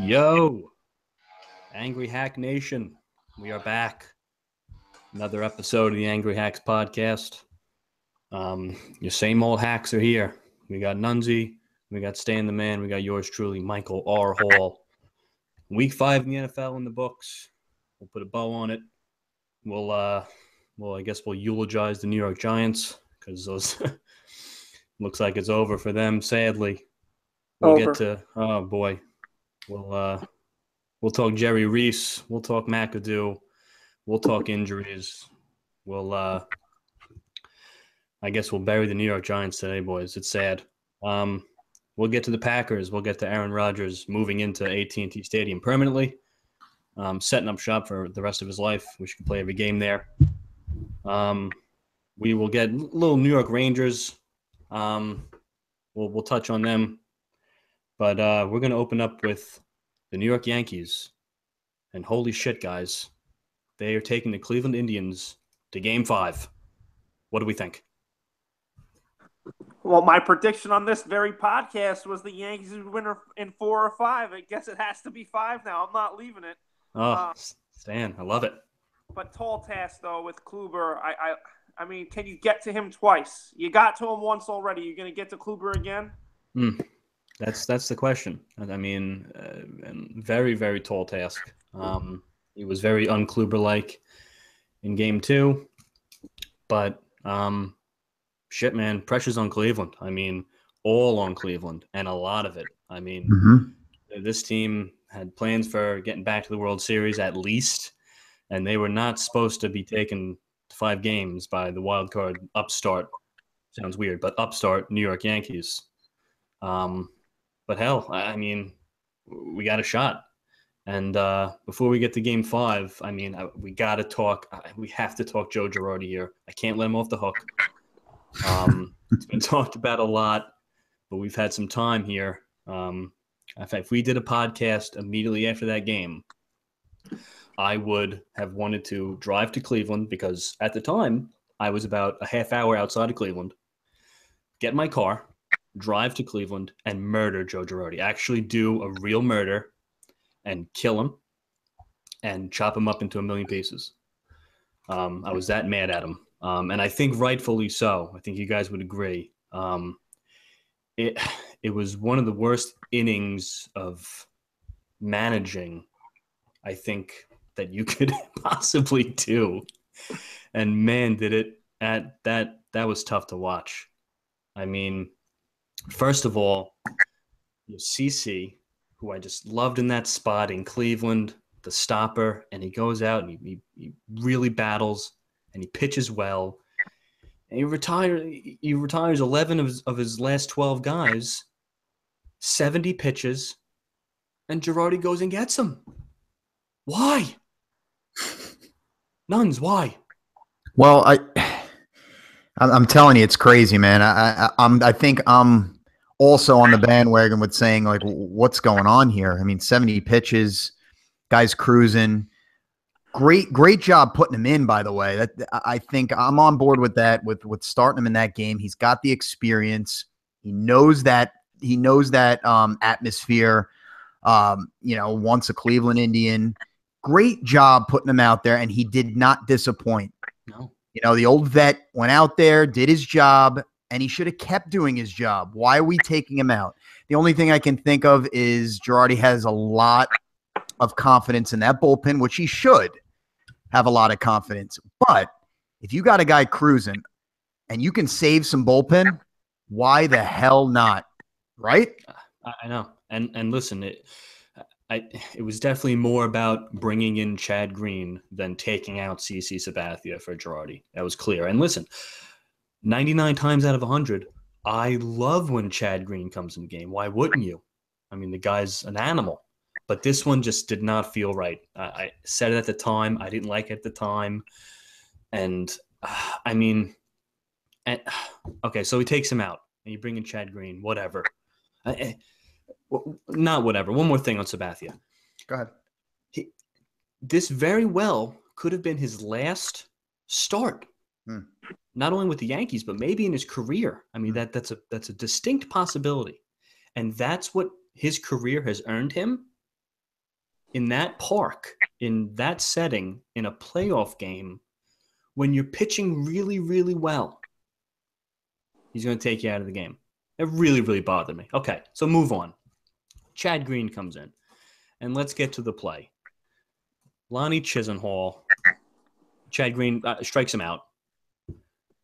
Yo, Angry Hack Nation, we are back. Another episode of the Angry Hacks podcast. Your same old hacks are here. We got Nunzi, we got Stan the Man, we got yours truly, Michael R. Hall. Week 5 in the NFL in the books. We'll put a bow on it. I guess we'll eulogize the New York Giants because those looks like it's over for them. Sadly, we'll get to. Oh boy, we'll talk Jerry Reese. We'll talk McAdoo. We'll talk injuries. I guess we'll bury the New York Giants today, boys. It's sad. We'll get to the Packers. We'll get to Aaron Rodgers moving into AT&T Stadium permanently, setting up shop for the rest of his life. We should play every game there. We will get little New York Rangers. We'll touch on them. But we're going to open up with the New York Yankees. And holy shit, guys. They are taking the Cleveland Indians to Game 5. What do we think? Well, my prediction on this very podcast was the Yankees would win in 4 or 5. I guess it has to be 5 now. I'm not leaving it. Oh, Stan, I love it. But tall task, though, with Kluber. I mean, can you get to him twice? You got to him once already. You're going to get to Kluber again? That's the question. I mean, very, very tall task. He was very un-Kluber-like in Game 2. But, shit, man, pressure's on Cleveland. I mean, all on Cleveland, and a lot of it. I mean, This team had plans for getting back to the World Series at least, and they were not supposed to be taken 5 games by the wild card upstart. Sounds weird, but upstart New York Yankees. But hell, I mean, we got a shot. And before we get to Game 5, I mean, we got to talk. We have to talk Joe Girardi here. I can't let him off the hook. It's been talked about a lot, but we've had some time here. In fact, if we did a podcast immediately after that game, I would have wanted to drive to Cleveland because at the time I was about a half hour outside of Cleveland, get my car, drive to Cleveland, and murder Joe Girardi. Actually do a real murder and kill him and chop him up into a million pieces. I was that mad at him. And I think rightfully so. I think you guys would agree. It was one of the worst innings of managing, I think, that you could possibly do. And man, did it that was tough to watch. I mean, first of all, CC, who I just loved in that spot in Cleveland, the stopper, and he goes out and he really battles and he pitches well. And he retires 11 of his last 12 guys, 70 pitches, and Girardi goes and gets him. Why? Nuns, why? Well, I'm telling you, it's crazy, man. I think I'm also on the bandwagon with saying, like, what's going on here? I mean, 70 pitches, guys cruising. Great job putting him in, by the way. I think I'm on board with that, with starting him in that game. He's got the experience. He knows that atmosphere. Once a Cleveland Indian. Great job putting him out there, and he did not disappoint. No. The old vet went out there, did his job, and he should have kept doing his job. Why are we taking him out? The only thing I can think of is Girardi has a lot of confidence in that bullpen, which he should have a lot of confidence. But if you got a guy cruising and you can save some bullpen, why the hell not? Right? I know. And listen, it was definitely more about bringing in Chad Green than taking out CC Sabathia for Girardi. That was clear. And listen, 99 times out of 100, I love when Chad Green comes in the game. Why wouldn't you? I mean, the guy's an animal. But this one just did not feel right. I said it at the time. I didn't like it at the time. And, okay, so he takes him out. And you bring in Chad Green, whatever. Not whatever. One more thing on Sabathia. Go ahead. This very well could have been his last start. Not only with the Yankees, but maybe in his career. I mean, that's a distinct possibility. And that's what his career has earned him. in that park, in that setting, in a playoff game, when you're pitching really, really well, he's going to take you out of the game. It really, really bothered me. Okay, so move on. Chad Green comes in, and let's get to the play. Lonnie Chisenhall, Chad Green strikes him out.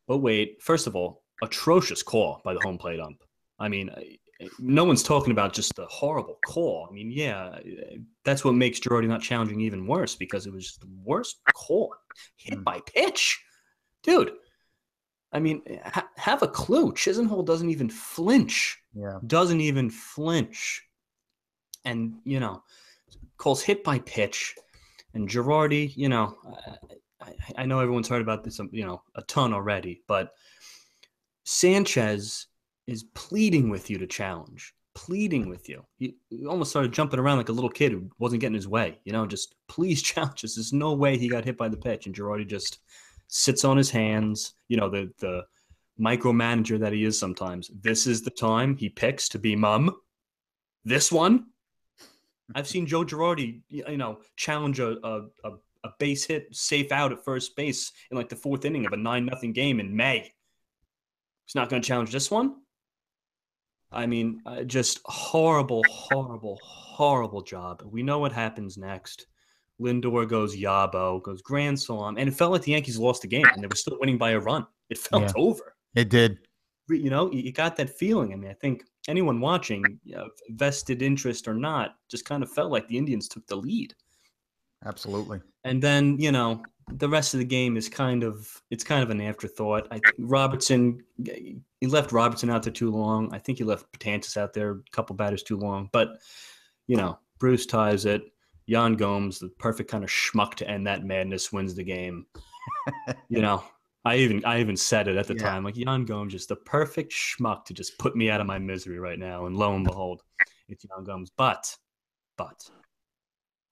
But wait, first of all, atrocious call by the home plate ump. I mean, no one's talking about just the horrible call. I mean, yeah, that's what makes Girardi not challenging even worse, because it was just the worst call. Hit by pitch. Dude, I mean, have a clue. Chisenhall doesn't even flinch. Yeah. Doesn't even flinch. And, calls hit by pitch. And Girardi, I know everyone's heard about this, a ton already, but Sanchez is pleading with you to challenge, pleading with you. He almost started jumping around like a little kid who wasn't getting his way, just please challenge us. There's no way he got hit by the pitch. And Girardi just sits on his hands, the micromanager that he is sometimes. This is the time he picks to be mum. This one. I've seen Joe Girardi, challenge a base hit, safe out at first base in like the fourth inning of a 9-0 game in May. He's not going to challenge this one. I mean, just horrible, horrible, horrible job. We know what happens next. Lindor goes Yabo, goes grand slam, and it felt like the Yankees lost the game, and they were still winning by a run. It felt over. It did. You got that feeling. I mean, I think anyone watching, vested interest or not, just kind of felt like the Indians took the lead. Absolutely. And then, the rest of the game is kind of an afterthought. I think Robertson, he left Robertson out there too long. I think he left Betances out there a couple batters too long. But, Bruce ties it. Jan Gomes, the perfect kind of schmuck to end that madness, wins the game. I even said it at the time, like Jan Gomes, just the perfect schmuck to just put me out of my misery right now. And lo and behold, it's Jan Gomes. But I've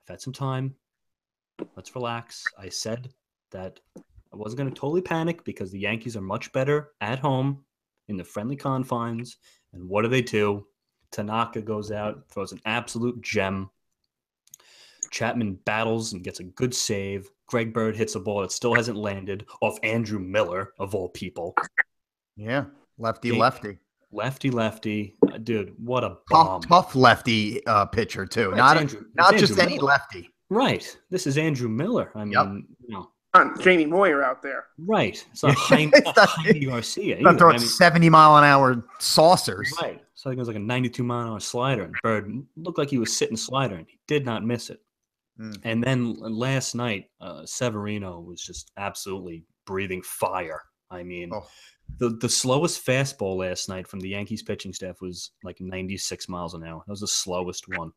had some time. Let's relax. I said that I wasn't going to totally panic because the Yankees are much better at home in the friendly confines. And what do? Tanaka goes out, throws an absolute gem. Chapman battles and gets a good save. Greg Bird hits a ball that still hasn't landed off Andrew Miller, of all people. Yeah, lefty. Dude, what a bomb. Tough lefty pitcher, too. Right, not just any lefty. Right. This is Andrew Miller. I mean, Jamie Moyer out there. Right. It's not Jaime Garcia. Not throwing 70-mile-an-hour saucers. Right. So it was like a 92-mile-an-hour slider, and Bird looked like he was sitting slider, and he did not miss it. And then last night, Severino was just absolutely breathing fire. I mean, the slowest fastball last night from the Yankees pitching staff was like 96 miles an hour. That was the slowest one.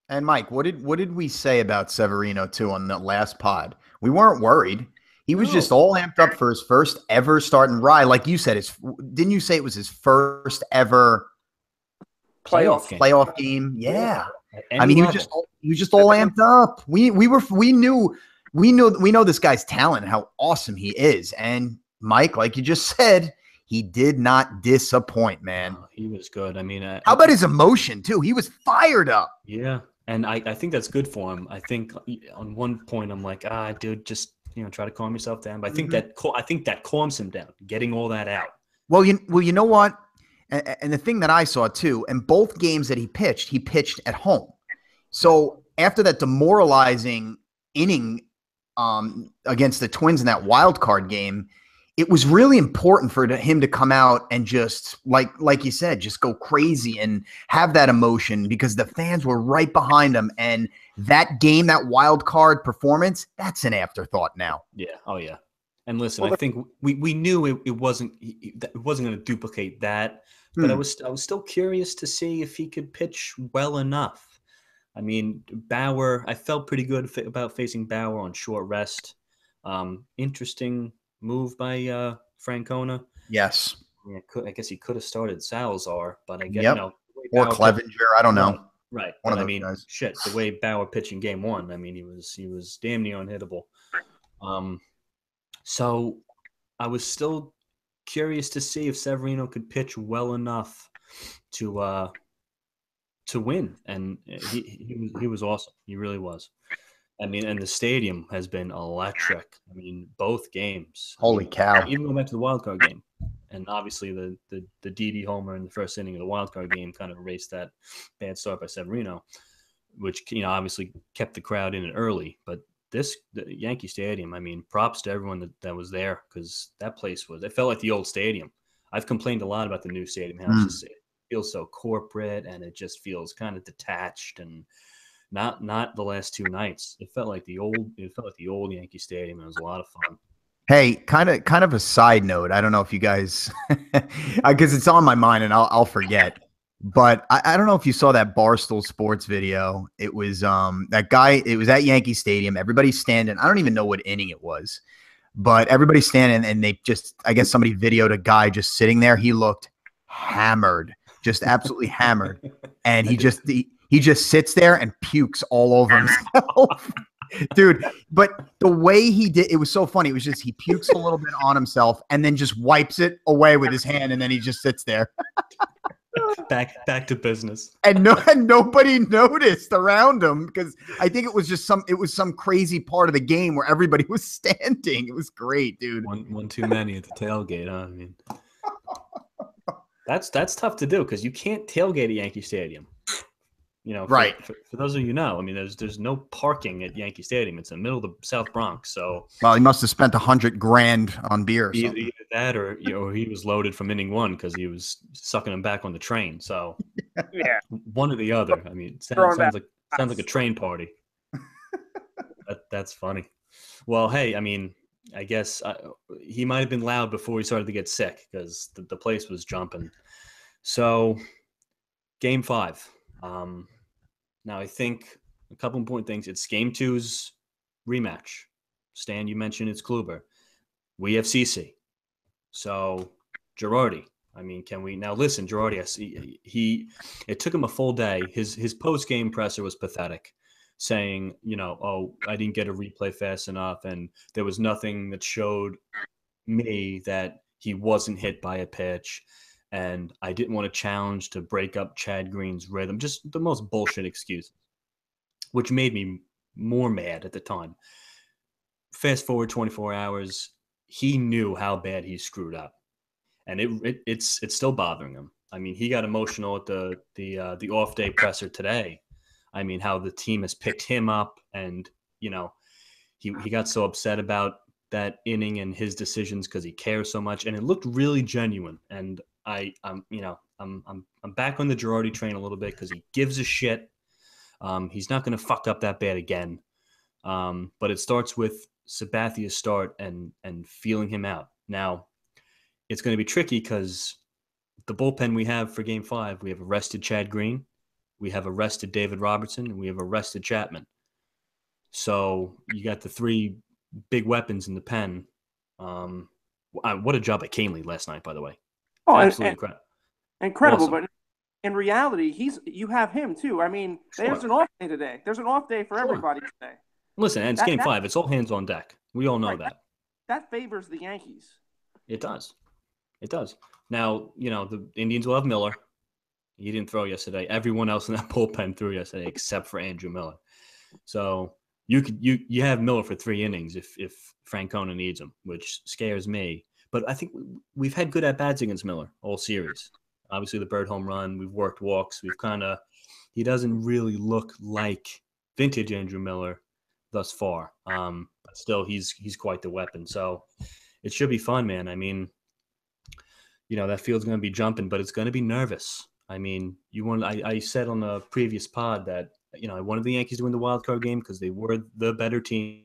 And Mike, what did we say about Severino too on the last pod? We weren't worried. He was just all amped up for his first ever starting ride. Like you said, didn't you say it was his first ever playoff game? Yeah. I mean, he was just all amped up. We know this guy's talent, how awesome he is. And Mike, like you just said, he did not disappoint, man. He was good. I mean, how about his emotion too? He was fired up. Yeah. And I think that's good for him. I think on one point I'm like, dude, just try to calm yourself down. But I think that calms him down, getting all that out. Well, you know what? And the thing that I saw too, in both games that he pitched at home. So after that demoralizing inning against the Twins in that wild card game, it was really important for him to come out and just, like you said, just go crazy and have that emotion because the fans were right behind him. And that game, that wild card performance, that's an afterthought now. Yeah. Oh, yeah. And listen, I think we knew it wasn't going to duplicate that, but I was still curious to see if he could pitch well enough. I mean, Bauer, I felt pretty good about facing Bauer on short rest. Interesting move by Francona. Yes. I guess he could have started Salazar, but I guess or Clevenger. I don't know. Right. One of those those guys. Shit, the way Bauer pitched in game one, I mean, he was damn near unhittable. So I was still curious to see if Severino could pitch well enough to to win, and he was awesome. He really was. I mean, and the stadium has been electric. I mean, both games. I Holy mean, cow. even going back to the wild card game, and obviously the Didi homer in the first inning of the wild card game kind of erased that bad start by Severino, which obviously kept the crowd in it early. But the Yankee Stadium, I mean, props to everyone that was there, because that place it felt like the old stadium. I've complained a lot about the new stadium, how it feels so corporate and it just feels kind of detached, and not the last two nights. It felt like the old Yankee Stadium. It was a lot of fun. Hey, kind of a side note. I don't know if you guys, because it's on my mind and I'll forget. But I don't know if you saw that Barstool Sports video. It was that guy. It was at Yankee Stadium. Everybody's standing. I don't even know what inning it was, but everybody's standing, and they just, I guess somebody videoed a guy just sitting there. He looked hammered, just absolutely hammered, and he just sits there and pukes all over himself. Dude, but the way he did, it was so funny. It was just, he pukes a little bit on himself and then just wipes it away with his hand, and then he just sits there. Back to business. And nobody noticed around him, because I think it was some crazy part of the game where everybody was standing. It was great, dude. One too many at the tailgate, huh? I mean, that's tough to do, because you can't tailgate at Yankee Stadium. Right. For those of you know, I mean, there's no parking at Yankee Stadium. It's in the middle of the South Bronx. So, well, he must have spent $100,000 on beer. Or either that, or he was loaded from inning one because he was sucking them back on the train. So, yeah, one or the other. I mean, sounds like a train party. That's funny. Well, hey, I mean, I guess he might have been loud before he started to get sick, because the place was jumping. So, Game 5. Now, I think a couple important things. It's Game 2's rematch. Stan, you mentioned it's Kluber. We have CC. So, Girardi. I mean, can we now listen? Girardi, it took him a full day. His post-game presser was pathetic, saying, I didn't get a replay fast enough, and there was nothing that showed me that he wasn't hit by a pitch, and I didn't want to challenge to break up Chad Green's rhythm. Just the most bullshit excuse, which made me more mad at the time. Fast forward 24 hours, he knew how bad he screwed up, and it's still bothering him. I mean, he got emotional at the off day presser today. I mean, how the team has picked him up, and he got so upset about that inning and his decisions because he cares so much, and it looked really genuine. And I'm back on the Girardi train a little bit, because he gives a shit. He's not going to fuck up that bad again. But it starts with Sabathia's start and feeling him out. Now, it's going to be tricky, because the bullpen we have for Game 5, we have arrested Chad Green, we have arrested David Robertson, and we have arrested Chapman. So you got the three big weapons in the pen. What a job at Canely last night, by the way. Oh, absolutely incredible. Awesome. But in reality, you have him too. I mean, There's an off day today. There's an off day for everybody today. Listen, and it's Game 5. It's all hands on deck. We all know that. That favors the Yankees. It does. Now, the Indians will have Miller. He didn't throw yesterday. Everyone else in that bullpen threw yesterday except for Andrew Miller. So you have Miller for 3 innings if Francona needs him, which scares me. But I think we've had good at-bats against Miller all series. Obviously, the Bird home run, we've worked walks. He doesn't really look like vintage Andrew Miller thus far. But still, he's quite the weapon. So it should be fun, man. I mean, that field's going to be jumping, but it's going to be nervous. I mean, I said on the previous pod that, I wanted the Yankees to win the wild card game because they were the better team,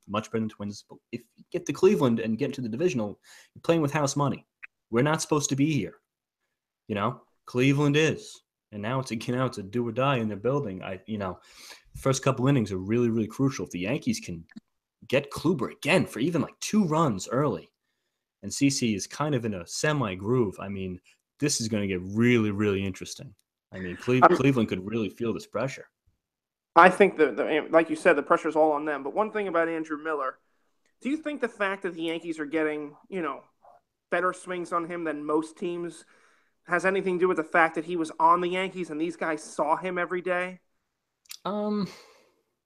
much better than Twins. But if you get to Cleveland and get to the divisional, you're playing with house money. We're not supposed to be here. Cleveland is. And now it's a do or die in their building. The first couple innings are really, really crucial. If the Yankees can get Kluber again for even like 2 runs early, and CC is kind of in a semi-groove, I mean, this is going to get really, really interesting. I mean, Cleveland could really feel this pressure. I think like you said, the pressure's all on them. But one thing about Andrew Miller, do you think the fact that the Yankees are getting, better swings on him than most teams, has anything to do with the fact that he was on the Yankees and these guys saw him every day? Um,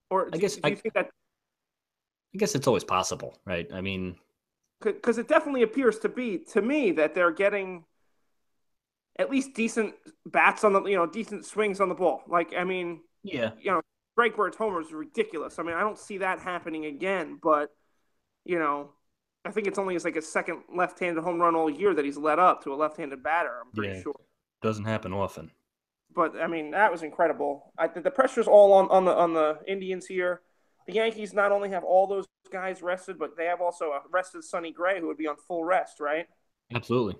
Or I do guess you think that I guess it's always possible, right? I mean, because it definitely appears to be to me that they're getting at least decent bats on the decent swings on the ball. Like I mean, yeah, Greg Bird's homer is ridiculous. I mean, I don't see that happening again. But you know, I think it's only like a second left-handed home run all year that he's let up to a left-handed batter. I'm pretty yeah, sure. doesn't happen often. But I mean, that was incredible. I think the pressure's all on the Indians here. The Yankees not only have all those guys rested, but they have also a rested Sonny Gray who would be on full rest, right? Absolutely.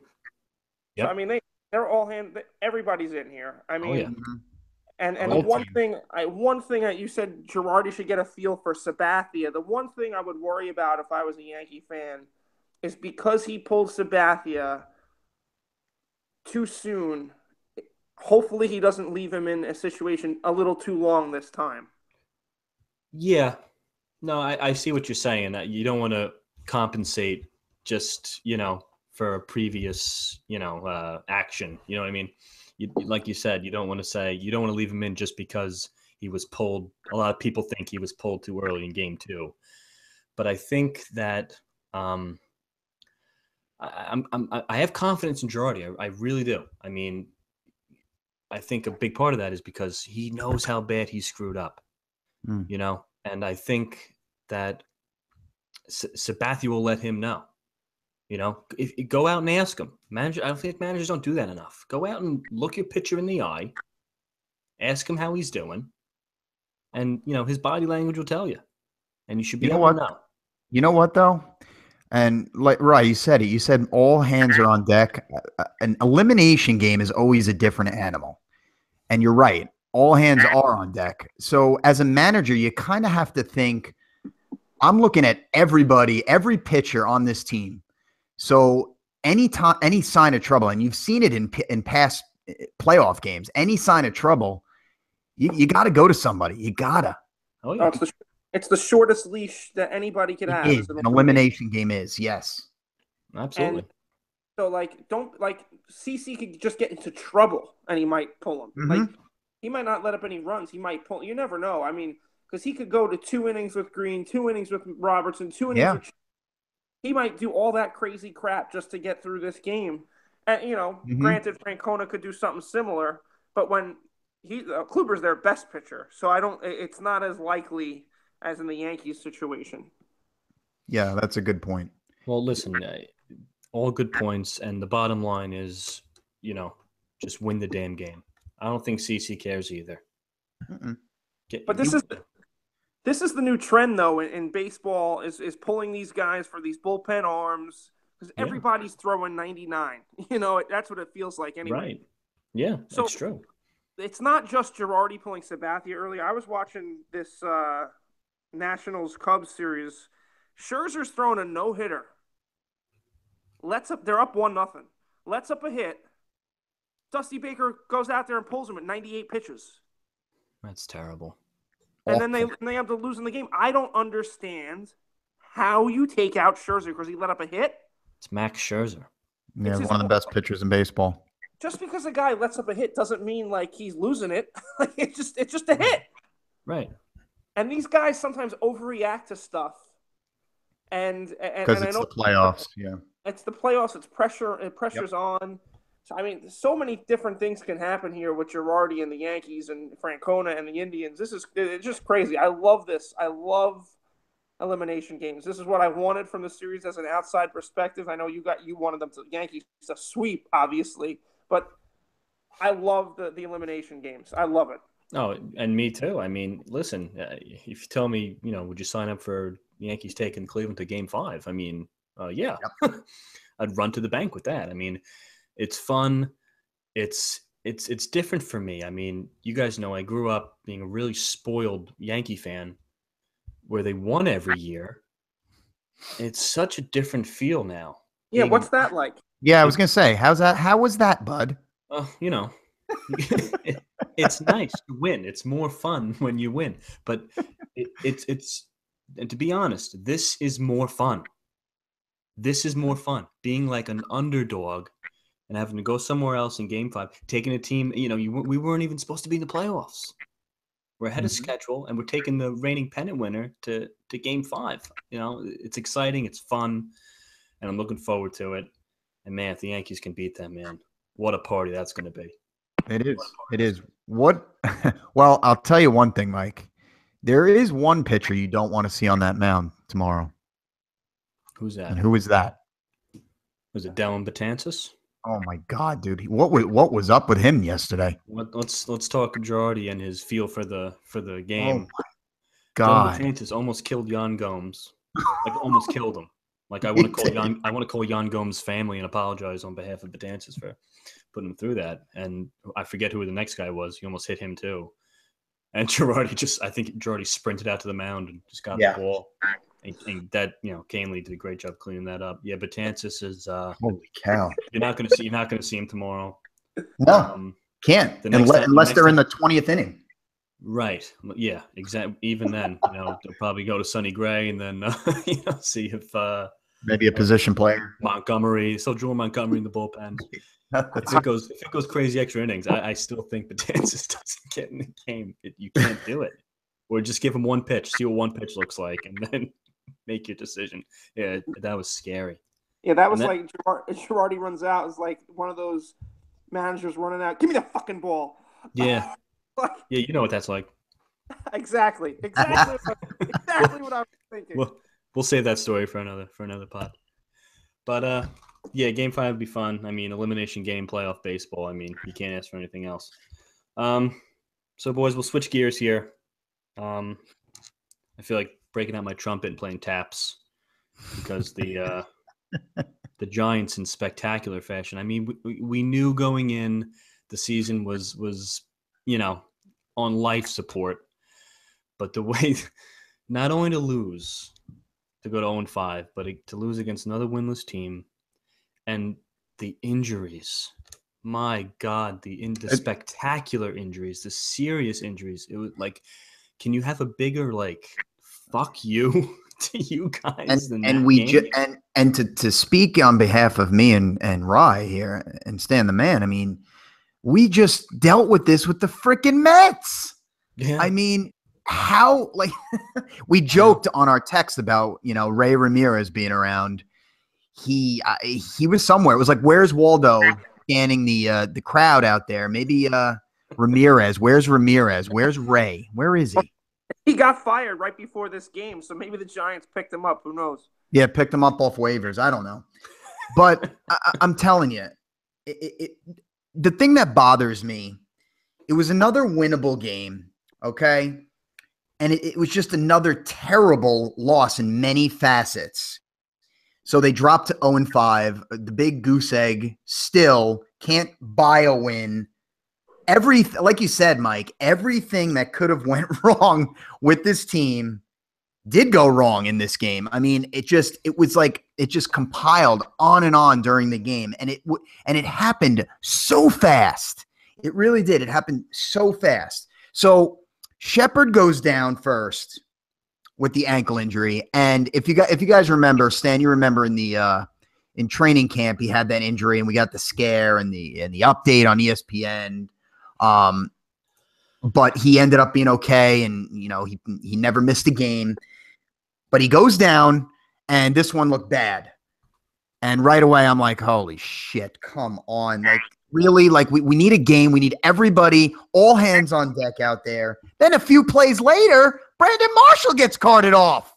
So I Yep. mean, they're all hand. Everybody's in here. I Oh yeah. mean, Mhm. and the Whole one team. thing that you said Girardi should get a feel for Sabathia. The one thing I would worry about if I was a Yankee fan is because he pulled Sabathia too soon. Hopefully, he doesn't leave him in a situation a little too long this time. Yeah. No, I see what you're saying. That you don't want to compensate just for a previous action. You know what I mean? Like you said, you don't want to say you don't want to leave him in just because he was pulled. A lot of people think he was pulled too early in game two, but I think that I have confidence in Girardi. I really do. I mean, I think a big part of that is because he knows how bad he screwed up. Mm. And I think that Sabathia will let him know. If go out and ask him. Manager, I don't think managers don't do that enough. Go out and look your pitcher in the eye, ask him how he's doing, and his body language will tell you, and you should You be know able to what? know. You know what though? And like right, you said it. You said all hands are on deck. An elimination game is always a different animal. And you're right. All hands are on deck. So as a manager, you kind of have to think, I'm looking at everybody, every pitcher on this team. So any time, any sign of trouble, and you've seen it in past playoff games, any sign of trouble, you got to go to somebody. You gotta. Oh Oh, yeah, it's the shortest leash that anybody could It have. is Is an an elimination game. Is yes. and absolutely. so like don't like CC could just get into trouble and he might pull him. Like Mm-hmm. he might not let up any runs. He might pull. You never know. I mean, because he could go to 2 innings with Green, 2 innings with Robertson, 2 innings Yeah. with. He might do all that crazy crap just to get through this game. And Mm-hmm. granted, Francona could do something similar, but when Kluber's their best pitcher, so I don't. It's not as likely as in the Yankees situation. Yeah, that's a good point. Well, listen, all good points, and the bottom line is, just win the damn game. I don't think CC cares either. Mm-mm. But He, this is the new trend though in baseball is pulling these guys for these bullpen arms because yeah, everybody's throwing 99. That's what it feels like anyway. right. Yeah, So that's true. it's not just Girardi pulling Sabathia early. I was watching this Nationals Cubs series. Scherzer's throwing a no hitter. They're up 1-0. Lets up a hit. Dusty Baker goes out there and pulls him at 98 pitches. That's terrible. And then they Awful. end up losing the game. I don't understand how you take out Scherzer because he let up a hit. It's Max Scherzer. Yeah, one of the best pitchers in baseball. Just because a guy lets up a hit doesn't mean like he's losing it. It's just a hit. Right. And these guys sometimes overreact to stuff. And Because I it's know the playoffs. Yeah. it's the playoffs. It's pressure. Yep. Pressure's on. So I mean, so many different things can happen here with Girardi and the Yankees and Francona and the Indians. It's just crazy. I love this. I love elimination games. This is what I wanted from the series as an outside perspective. I know you wanted them to Yankees to sweep, obviously, but I love the elimination games. I love it. Oh, and me too. I mean, listen, if you tell me, would you sign up for Yankees taking Cleveland to Game 5? I mean, yeah, I'd run to the bank with that. I mean, it's fun. It's different for me. I mean, you guys know I grew up being a really spoiled Yankee fan, where they won every year. It's such a different feel now. Yeah, what's that like? Yeah, I was gonna say, how's that? How was that, bud? It's nice to win. It's more fun when you win. But it's and to be honest, this is more fun. This is more fun. Being like an underdog and having to go somewhere else in Game 5, taking a team, we weren't even supposed to be in the playoffs. We're ahead of schedule, and we're taking the reigning pennant winner to Game 5. It's exciting, it's fun, and I'm looking forward to it. And, man, if the Yankees can beat them, man, what a party that's going to be. It is. It is. What? Well, I'll tell you one thing, Mike. There is one pitcher you don't want to see on that mound tomorrow. Who's that? And who is that? Was it Dellin Betances? Oh my God, dude! What was up with him yesterday? Let's talk Girardi and his feel for the game. Oh my God! Dellin Betances almost killed Yan Gomes. Like almost killed him. Like I want to call Yan Gomes' family and apologize on behalf of Betances for putting him through that. And I forget who the next guy was. He almost hit him too. And I think Girardi sprinted out to the mound and just got the ball. And that, Canely did a great job cleaning that up. Yeah, Betances is holy cow. You're not going to see him tomorrow. No, can't unless they're in the 20th inning. Right. Yeah. Exactly. Even then, they'll probably go to Sonny Gray and then see if maybe a position player Montgomery. So Joel Montgomery in the bullpen. If it goes crazy extra innings, I still think Betances doesn't get in the game. You can't do it. Or just give him one pitch, see what one pitch looks like, and then make your decision. Yeah, that was scary. Yeah, that was like Girardi runs out. It's like one of those managers running out. Give me the fucking ball. Yeah. Yeah, you know what that's like. Exactly what I was thinking. We'll save that story for another pod. But yeah, Game 5 would be fun. I mean, elimination game, playoff baseball. I mean, you can't ask for anything else. So boys, we'll switch gears here. I feel like breaking out my trumpet and playing taps because the Giants in spectacular fashion. I mean, we knew going in the season was on life support, but the way not only to lose, to go to 0-5, but to lose against another winless team, and the injuries. My God, the spectacular injuries, the serious injuries. It was like, can you have a bigger fuck you to you guys than and that we game? and to speak on behalf of me and Rye here and Stan the Man. I mean, we just dealt with this with the freaking Mets. Yeah. I mean, how we joked on our text about Ray Ramirez being around. He was somewhere. It was like, where's Waldo scanning the crowd out there? Maybe Ramirez. Where's Ramirez? Where's Ray? Where is he? He got fired right before this game, so maybe the Giants picked him up. Who knows? Yeah, picked him up off waivers. I don't know. But I'm telling you, the thing that bothers me, it was another winnable game, okay? And it was just another terrible loss in many facets. So they dropped to 0-5. The big goose egg still can't buy a win. Like you said, Mike, everything that could have went wrong with this team did go wrong in this game. I mean, it just compiled on and on during the game, and it happened so fast. It really did. It happened so fast. So Shepard goes down first with the ankle injury, and if you guys remember, Stan, you remember in training camp he had that injury, and we got the scare and the update on ESPN. But he ended up being okay, and he never missed a game. But he goes down, and this one looked bad. And right away, I'm like, holy shit, come on. Like, really? Like, we need a game. We need everybody, all hands on deck out there. Then a few plays later, Brandon Marshall gets carted off.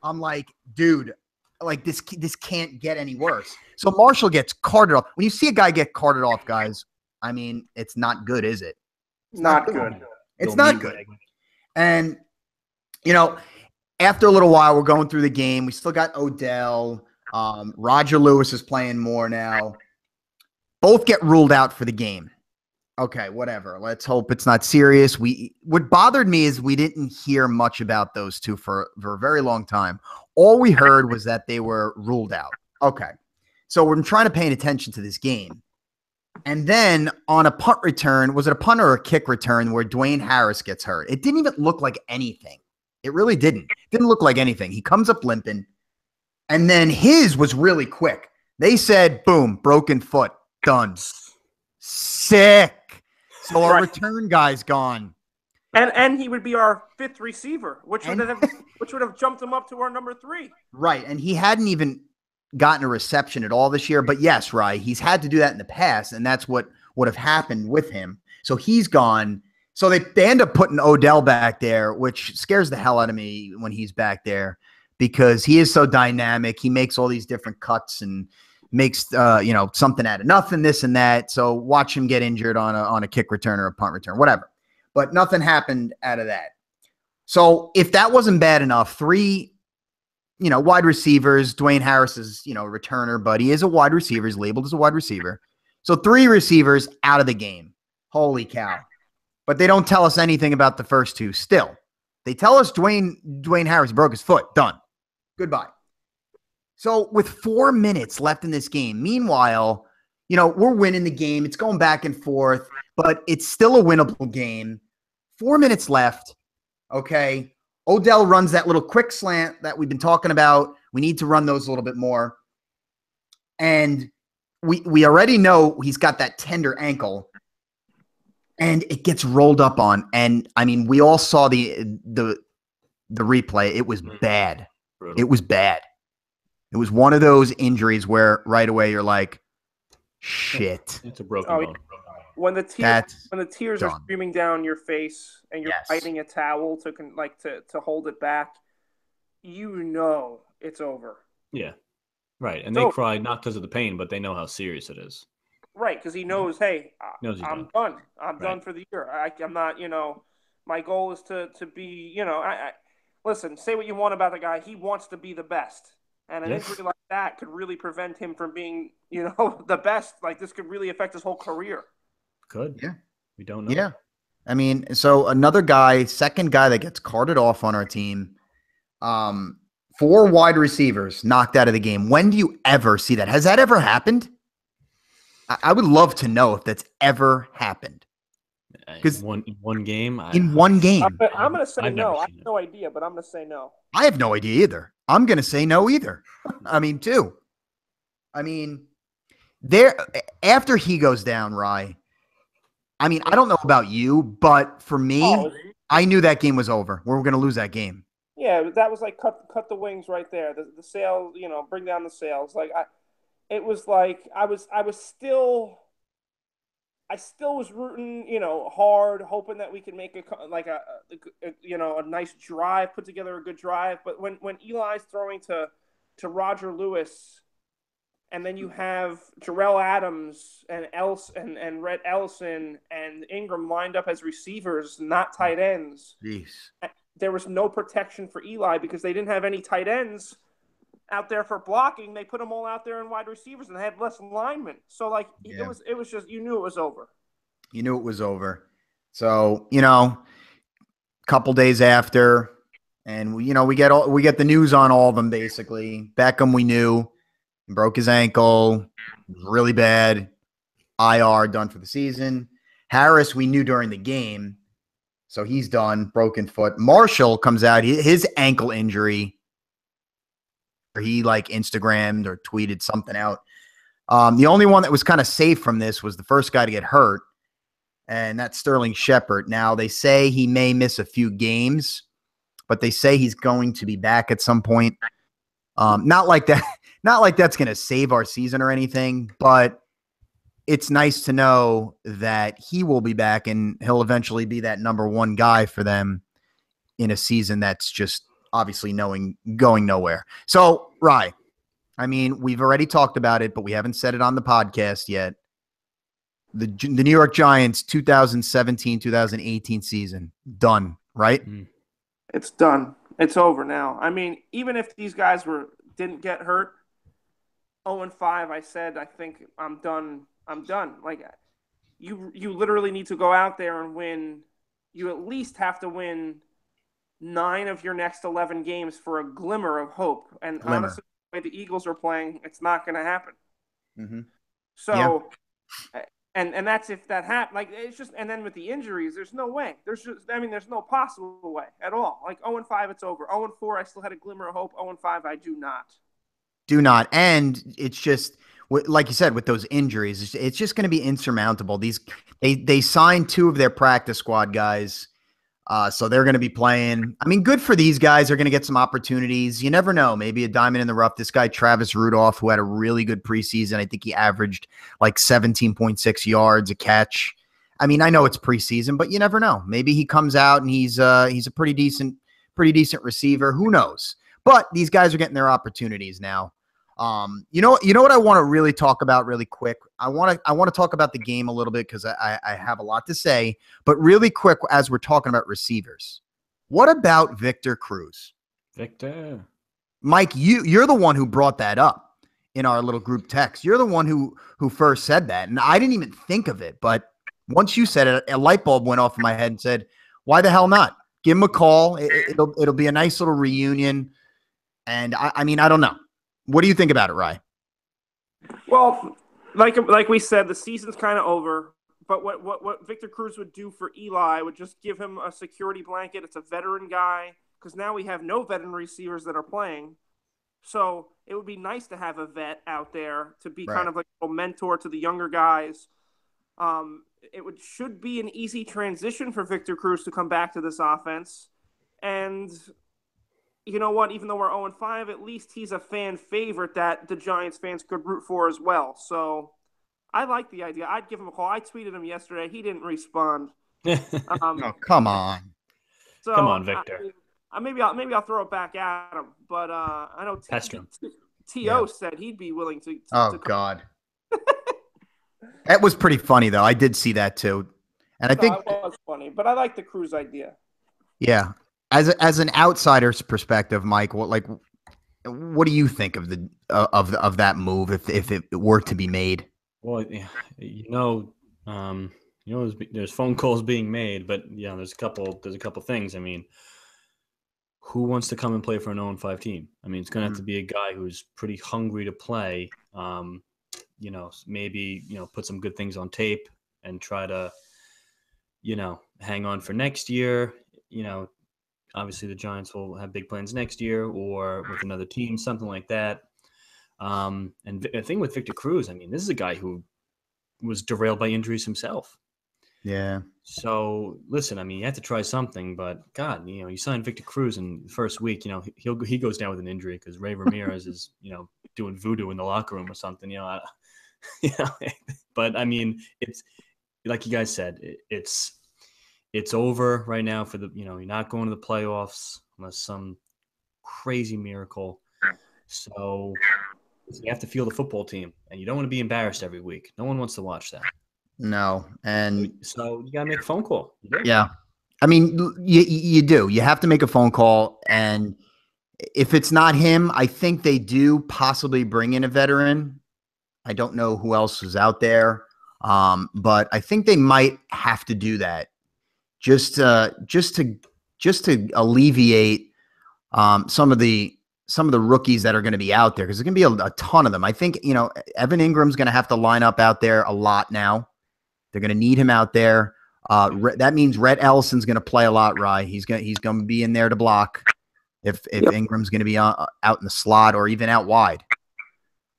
I'm like, dude, like this can't get any worse. So Marshall gets carted off. When you see a guy get carted off, guys, I mean, it's not good, is it? It's not good. It's not good. And, after a little while, we're going through the game. We still got Odell. Roger Lewis is playing more now. Both get ruled out for the game. Okay, whatever. Let's hope it's not serious. What bothered me is we didn't hear much about those two for a very long time. All we heard was that they were ruled out. Okay. So we're trying to pay attention to this game. And then on a punt return, was it a punt or a kick return where Dwayne Harris gets hurt? It didn't even look like anything. It really didn't. It didn't look like anything. He comes up limping. And then his was really quick. They said, boom, broken foot, done. Sick. So our return guy's gone. And he would be our 5th receiver, which would have jumped him up to our number 3. Right. And he hadn't even gotten a reception at all this year. But yes, right. He's had to do that in the past, and that's what would have happened with him. So he's gone. So they end up putting Odell back there, which scares the hell out of me when he's back there because he is so dynamic. He makes all these different cuts and makes something out of nothing, this and that. So watch him get injured on a kick return or a punt return, whatever. But nothing happened out of that. So if that wasn't bad enough, 3 wide receivers, Dwayne Harris is, returner, but he is a wide receiver. He's labeled as a wide receiver. So 3 receivers out of the game. Holy cow. But they don't tell us anything about the first 2 still. They tell us Dwayne Harris broke his foot. Done. Goodbye. So with 4 minutes left in this game, meanwhile, we're winning the game. It's going back and forth, but it's still a winnable game. 4 minutes left. Okay. Odell runs that little quick slant that we've been talking about. We need to run those a little bit more. And we already know he's got that tender ankle. And it gets rolled up on. And I mean, we all saw the replay. It was bad. It was bad. It was one of those injuries where right away you're like, shit. It's a broken bone. When the tears are streaming down your face and you're biting a towel to hold it back, it's over. Yeah. Right. And they cry not because of the pain, but they know how serious it is. Right, because he knows, hey, I'm done. I'm done for the year. I'm not, my goal is to be, listen, say what you want about the guy. He wants to be the best. And an injury like that could really prevent him from being, the best. Like, this could really affect his whole career. Could. Yeah. We don't know. Yeah. I mean, so another guy, second guy that gets carted off on our team, 4 wide receivers knocked out of the game. When do you ever see that? Has that ever happened? I would love to know if that's ever happened. Because one game? In one game. I'm going to say no. I have no idea, but I'm going to say no. I have no idea either. I'm going to say no either. I mean, too. I mean, after he goes down, Rye, I mean, I don't know about you, but for me, I knew that game was over. We were going to lose that game. Yeah, that was like cut the wings right there. The sail, bring down the sails. Like it was like I still was rooting, hard, hoping that we could make a nice drive, put together a good drive. But when Eli's throwing to Roger Lewis, and then you have Jarrell Adams and Rhett Ellison and Ingram lined up as receivers, not tight ends. Jeez. There was no protection for Eli because they didn't have any tight ends out there for blocking. They put them all out there in wide receivers, and they had less linemen. So it was just, you knew it was over. You knew it was over. So, a couple days after, and we get the news on all of them basically. Beckham, we knew, broke his ankle, really bad. IR, done for the season. Harris, we knew during the game, so he's done, broken foot. Marshall comes out, his ankle injury. He Instagrammed or tweeted something out. The only one that was kind of safe from this was the first guy to get hurt, and that's Sterling Shepard. Now, they say he may miss a few games, but they say he's going to be back at some point. Not like that's going to save our season or anything, but it's nice to know that he will be back and he'll eventually be that number 1 guy for them in a season that's just obviously going nowhere. So, Rye, I mean, we've already talked about it, but we haven't said it on the podcast yet. The New York Giants 2017-2018 season, done, right? It's done. It's over now. I mean, even if these guys didn't get hurt, 0-5, I said, I think I'm done. I'm done. Like, you literally need to go out there and win. You at least have to win 9 of your next 11 games for a glimmer of hope. And honestly, the way the Eagles are playing, it's not going to happen. Mm-hmm. So, and that's if that happens. Like, it's just, and then with the injuries, there's no way. There's no possible way at all. Like 0-5, it's over. 0-4, I still had a glimmer of hope. 0-5, I do not. Do not. And it's just, like you said, with those injuries, it's just going to be insurmountable. They signed 2 of their practice squad guys. So they're going to be playing. I mean, good for these guys. They're going to get some opportunities. You never know. Maybe a diamond in the rough. This guy, Travis Rudolph, who had a really good preseason. I think he averaged like 17.6 yards a catch. I mean, I know it's preseason, but you never know. Maybe he comes out and he's a pretty decent receiver. Who knows? But these guys are getting their opportunities now. You know what I want to really talk about really quick. I want to talk about the game a little bit because I have a lot to say, but really quick as we're talking about receivers. What about Victor Cruz? Victor. Mike, you're the one who brought that up in our little group text. You're the one who first said that, and I didn't even think of it. But once you said it, a light bulb went off in my head and said, "Why the hell not? Give him a call. It'll be a nice little reunion." And I mean, I don't know. What do you think about it, Rye? Well, like we said, the season's kind of over. But what Victor Cruz would do for Eli would just give him a security blanket. It's a veteran guy because now we have no veteran receivers that are playing. So it would be nice to have a vet out there to be kind of like a mentor to the younger guys. Should be an easy transition for Victor Cruz to come back to this offense. And you know what? Even though we're 0-5, at least he's a fan favorite that the Giants fans could root for as well. So I like the idea. I'd give him a call. I tweeted him yesterday. He didn't respond. Oh, come on. So Come on, Victor. Maybe I'll throw it back at him. But I know T.O. said he'd be willing to God. That was pretty funny, though. I did see that, too. And I think it was funny. But I like the Cruz idea. Yeah. As an outsider's perspective, Mike, what do you think of that move if it were to be made? Well, there's phone calls being made, but yeah, there's a couple things. I mean, who wants to come and play for an 0-5 team? I mean, it's going to have to be a guy who's pretty hungry to play. Maybe put some good things on tape and try to hang on for next year. Obviously, the Giants will have big plans next year or with another team, something like that. And the thing with Victor Cruz, I mean, this is a guy who was derailed by injuries himself. Yeah. So, listen, I mean, you have to try something. But, God, you signed Victor Cruz in the first week. He goes down with an injury because Ray Ramirez is, doing voodoo in the locker room or something. But, I mean, it's like you guys said, it's over right now for you're not going to the playoffs unless some crazy miracle. So you have to field the football team, and you don't want to be embarrassed every week. No one wants to watch that. No. And so you got to make a phone call. Yeah. I mean, you do. You have to make a phone call. And if it's not him, I think they do possibly bring in a veteran. I don't know who else is out there. But I think they might have to do that. Just to alleviate some of the rookies that are going to be out there because there's going to be a ton of them. I think Evan Ingram's going to have to line up out there a lot now. They're going to need him out there. That means Rhett Ellison's going to play a lot. Rye, he's going to be in there to block if Ingram's going to be out in the slot or even out wide.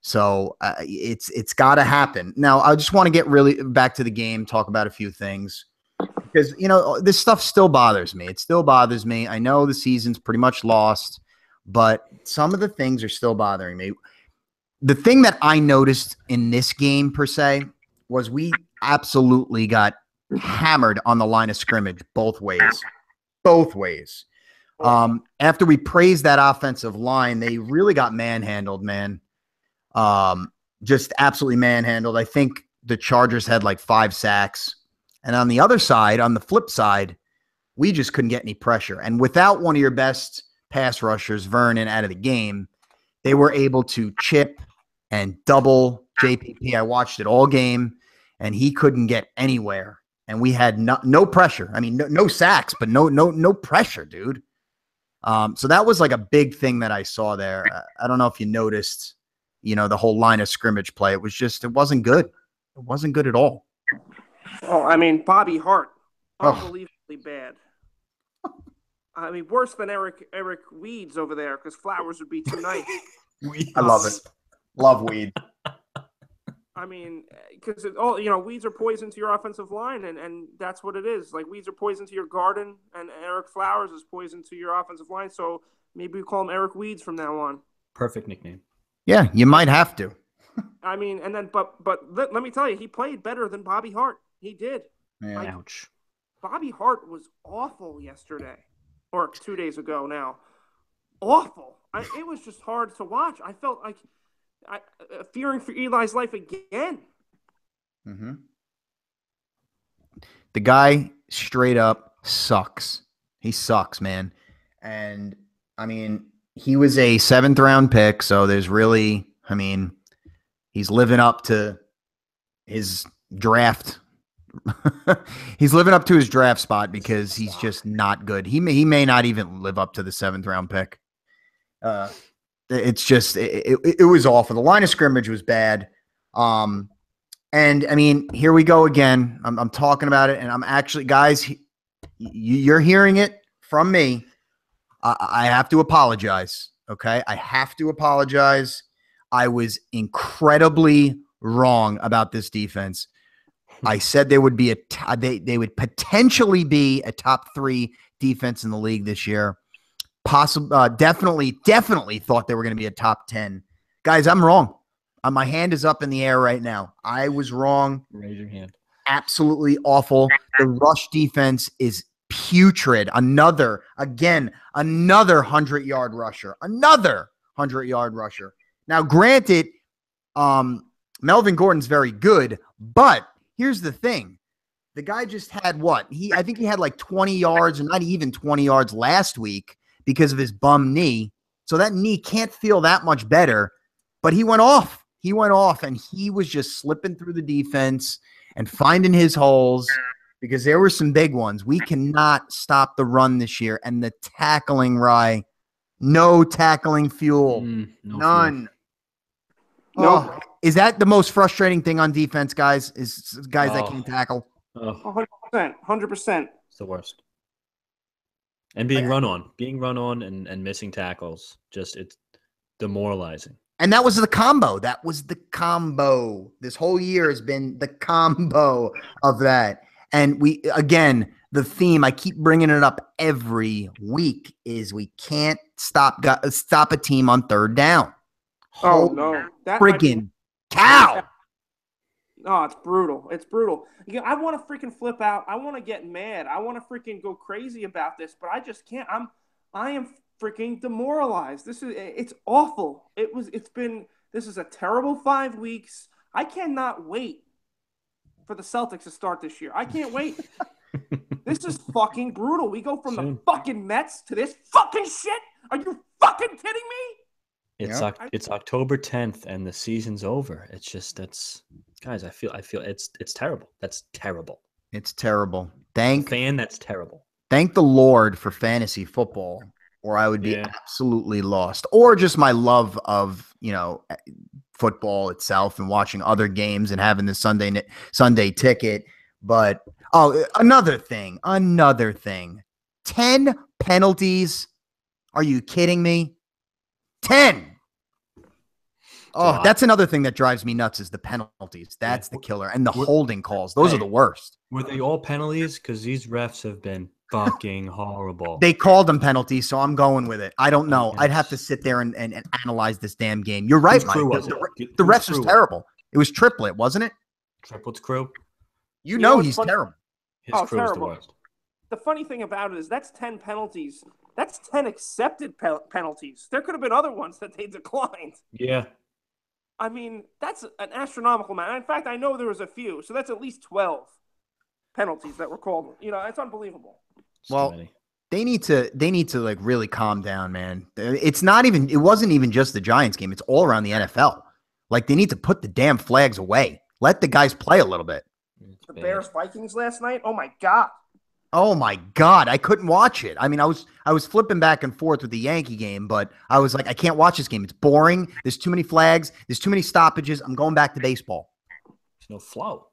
So it's got to happen. Now I just want to get really back to the game, talk about a few things. Because, this stuff still bothers me. It still bothers me. I know the season's pretty much lost, but some of the things are still bothering me. The thing that I noticed in this game, per se, was we absolutely got hammered on the line of scrimmage both ways. Both ways. After we praised that offensive line, they really got manhandled, man. Just absolutely manhandled. I think the Chargers had like 5 sacks. And on the other side, on the flip side, we just couldn't get any pressure. And without one of your best pass rushers, Vernon, out of the game, they were able to chip and double JPP. I watched it all game, and he couldn't get anywhere. And we had no pressure. I mean, no sacks, but no pressure, dude. So that was like a big thing that I saw there. I don't know if you noticed, the whole line of scrimmage play. It wasn't good. It wasn't good at all. Oh, I mean, Bobby Hart, unbelievably bad. I mean, worse than Eric Weeds over there because Flowers would be too nice. I love it. Love Weed. I mean, because all weeds are poison to your offensive line, and that's what it is. Like weeds are poison to your garden, and Eric Flowers is poison to your offensive line. So maybe we call him Eric Weeds from now on. Perfect nickname. Yeah, you might have to. I mean, and then but let me tell you, he played better than Bobby Hart. He did. Yeah. Like, Ouch. Bobby Hart was awful yesterday, or 2 days ago now. Awful. It was just hard to watch. I felt like fearing for Eli's life again. Mm-hmm. The guy straight up sucks. He sucks, man. And I mean, he was a 7th round pick, so there's really, I mean, he's living up to his draft. He's living up to his draft spot because he's just not good. He may not even live up to the 7th round pick. It's just it was awful. The line of scrimmage was bad. And I mean, here we go again. I'm talking about it, and I'm actually, guys, you're hearing it from me. I have to apologize. Okay, I have to apologize. I was incredibly wrong about this defense. I said they would be they would potentially be a top 3 defense in the league this year. Definitely thought they were going to be a top 10. Guys, I'm wrong. My hand is up in the air right now. I was wrong. Raise your hand. Absolutely awful. The rush defense is putrid. Another 100-yard rusher. Another 100-yard rusher. Now, granted, Melvin Gordon's very good, but here's the thing. The guy just had what? I think he had like 20 yards, or not even 20 yards last week because of his bum knee. So that knee can't feel that much better, but he went off. He went off, and he was just slipping through the defense and finding his holes because there were some big ones. We cannot stop the run this year, and the tackling, Rye, no tackling fuel. None. No. Oh, is that the most frustrating thing on defense, guys? Is guys that can't tackle? 100%. 100%. It's the worst. And being run on and missing tackles, just it's demoralizing. And that was the combo. That was the combo. This whole year has been the combo of that. And the theme, I keep bringing it up every week, is we can't stop a team on 3rd down. Oh, no. That friggin' cow. Oh, it's brutal. It's brutal. I want to freaking flip out. I want to get mad. I want to freaking go crazy about this, but I just can't. I am freaking demoralized. It's awful. This is a terrible 5 weeks. I cannot wait for the Celtics to start this year. I can't wait. This is fucking brutal. We go from the fucking Mets to this fucking shit. Are you fucking kidding me? It's October 10th and the season's over. It's just guys, I feel it's terrible. That's terrible. It's terrible. That's terrible. Thank the Lord for fantasy football, or I would be absolutely lost. Or just my love of, football itself and watching other games and having the Sunday ticket. But another thing. 10 penalties. Are you kidding me? 10. Oh, that's another thing that drives me nuts is the penalties. That's the killer. And the holding calls. Those are the worst. Were they all penalties? Because these refs have been fucking horrible. They called them penalties, so I'm going with it. I don't know. I'd have to sit there and analyze this damn game. You're right, Mike. The refs was terrible. It was Triplett, wasn't it? Triplett's crew. You know he's terrible. His crew is the worst. The funny thing about it is that's 10 penalties. That's 10 accepted penalties. There could have been other ones that they declined. Yeah. I mean, that's an astronomical amount. In fact, I know there was a few. So that's at least 12 penalties that were called. It's unbelievable. Well, they need to like really calm down, man. It wasn't even just the Giants game. It's all around the NFL. Like, they need to put the damn flags away. Let the guys play a little bit. The Bears-Vikings last night? Oh, my God. Oh my God, I couldn't watch it. I mean, I was flipping back and forth with the Yankee game, but I was like, I can't watch this game. It's boring. There's too many flags. There's too many stoppages. I'm going back to baseball. There's no flow.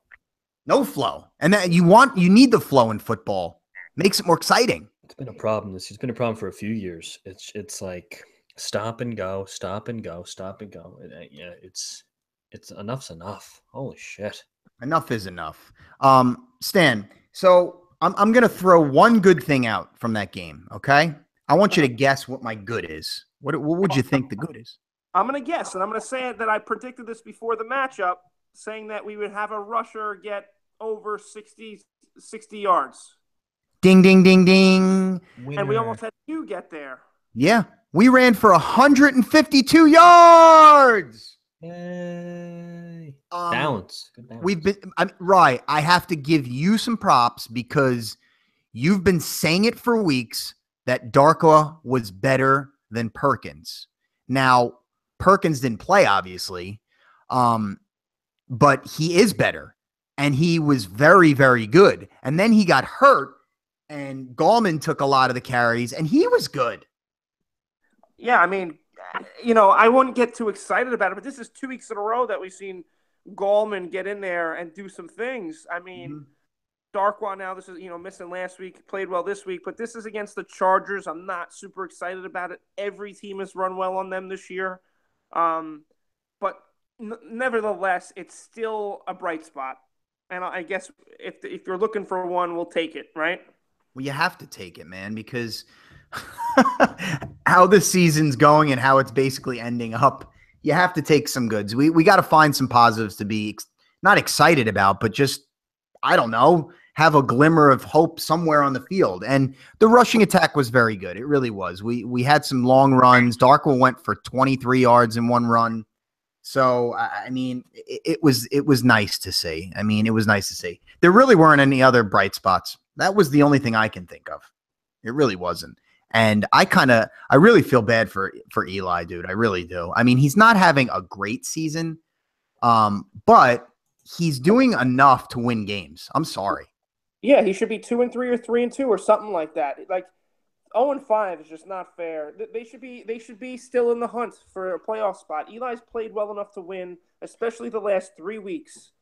No flow. And that you need the flow in football. Makes it more exciting. It's been a problem. It's been a problem for a few years. It's like stop and go, stop and go, stop and go. Yeah, it's it's enough's enough. Holy shit. Enough is enough. Stan, so I'm gonna throw one good thing out from that game. Okay, I want you to guess what my good is. What would you think the good is? I'm going to guess, and I'm going to say that I predicted this before the matchup, saying that we would have a rusher get over 60 yards. Ding, ding, ding, ding. And we almost had 2 get there. Yeah, we ran for 152 yards. Yay. Balance. Good balance. We've been right. I have to give you some props because you've been saying it for weeks that Darko was better than Perkins. Now, Perkins didn't play, obviously, but he is better, and he was very, very good. And then he got hurt, and Gallman took a lot of the carries, and he was good. Yeah, I mean, I wouldn't get too excited about it, but this is 2 weeks in a row that we've seen Gallman get in there and do some things. I mean, Darkwa now, this is, missing last week, played well this week, but this is against the Chargers. I'm not super excited about it. Every team has run well on them this year. But nevertheless, it's still a bright spot. And I guess if you're looking for one, we'll take it, right? Well, you have to take it, man, because how the season's going and how it's basically ending up, you have to take some goods. We got to find some positives to be not excited about, but just, I don't know, have a glimmer of hope somewhere on the field. And the rushing attack was very good. It really was. We had some long runs. Darkwa went for 23 yards in one run. So, I mean, it was nice to see. I mean, it was nice to see. There really weren't any other bright spots. That was the only thing I can think of. It really wasn't. And I really feel bad for Eli, dude. I really do. I mean, he's not having a great season, but he's doing enough to win games. I'm sorry. Yeah, he should be 2-3 or 3-2 or something like that. Like 0-5 is just not fair. They should be still in the hunt for a playoff spot. Eli's played well enough to win, especially the last 3 weeks.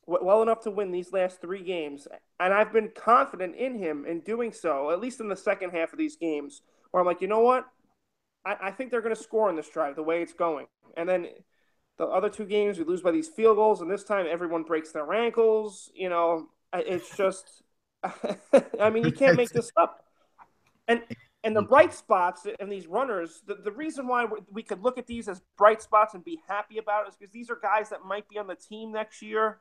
Well enough to win these last 3 games. And I've been confident in him in doing so, at least in the second half of these games, where I'm like, you know what? I think they're going to score in this drive the way it's going. And then the other 2 games, we lose by these field goals, and this time everyone breaks their ankles. It's just – I mean, you can't make this up. And the bright spots and these runners, the reason why we could look at these as bright spots and be happy about it is because these are guys that might be on the team next year.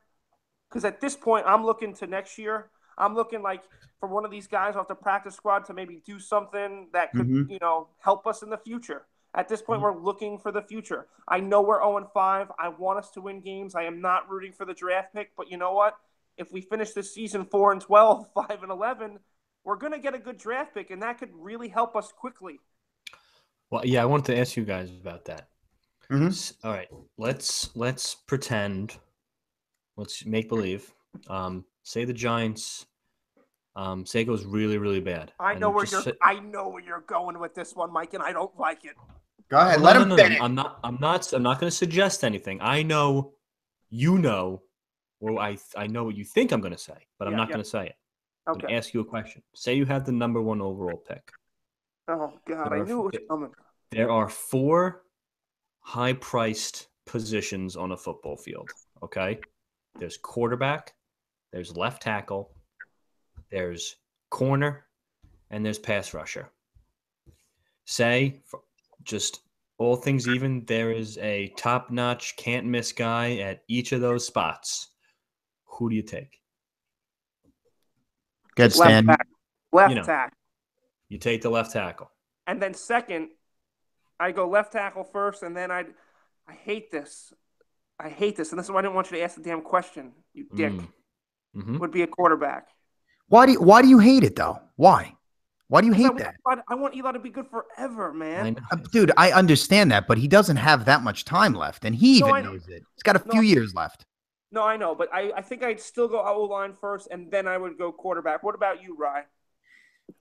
Because at this point, I'm looking to next year. I'm looking like for one of these guys off the practice squad to maybe do something that could, help us in the future. At this point, we're looking for the future. I know we're 0-5. I want us to win games. I am not rooting for the draft pick. But you know what? If we finish this season 4-12, 5-11, we're going to get a good draft pick, and that could really help us quickly. Well, yeah, I wanted to ask you guys about that. All right, let's pretend. Let's make believe. Say the Giants. Say it goes really, really bad. I know where you're going with this one, Mike, and I don't like it. Go ahead, let him finish. I'm not going to suggest anything. I know, or I know what you think I'm going to say, but I'm not going to say it. I'm going to ask you a question. Say you have the number 1 overall pick. Oh God, I knew it was coming. There are 4 high-priced positions on a football field. Okay. There's quarterback, there's left tackle, there's corner, and there's pass rusher. Say, just all things even, there is a top-notch, can't-miss guy at each of those spots. Who do you take? Good, Stan. Left tackle. You take the left tackle. And then second, I go left tackle first, and then I hate this. And this is why I didn't want you to ask the damn question, you dick. Would be a quarterback. Why do you hate it though? Why do you hate that? I want Eli to be good forever, man. Dude, I understand that, but he doesn't have that much time left, and he even knows it. He's got a few years left. No, I know, but I think I'd still go O-line first, and then I would go quarterback. What about you, Rye?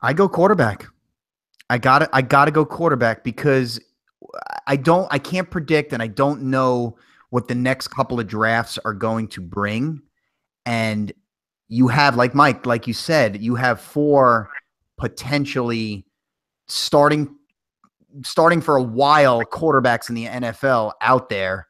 I go quarterback. I gotta go quarterback because I can't predict, and I don't know what the next couple of drafts are going to bring. And you have, like Mike, like you said, you have 4 potentially starting for a while quarterbacks in the NFL out there.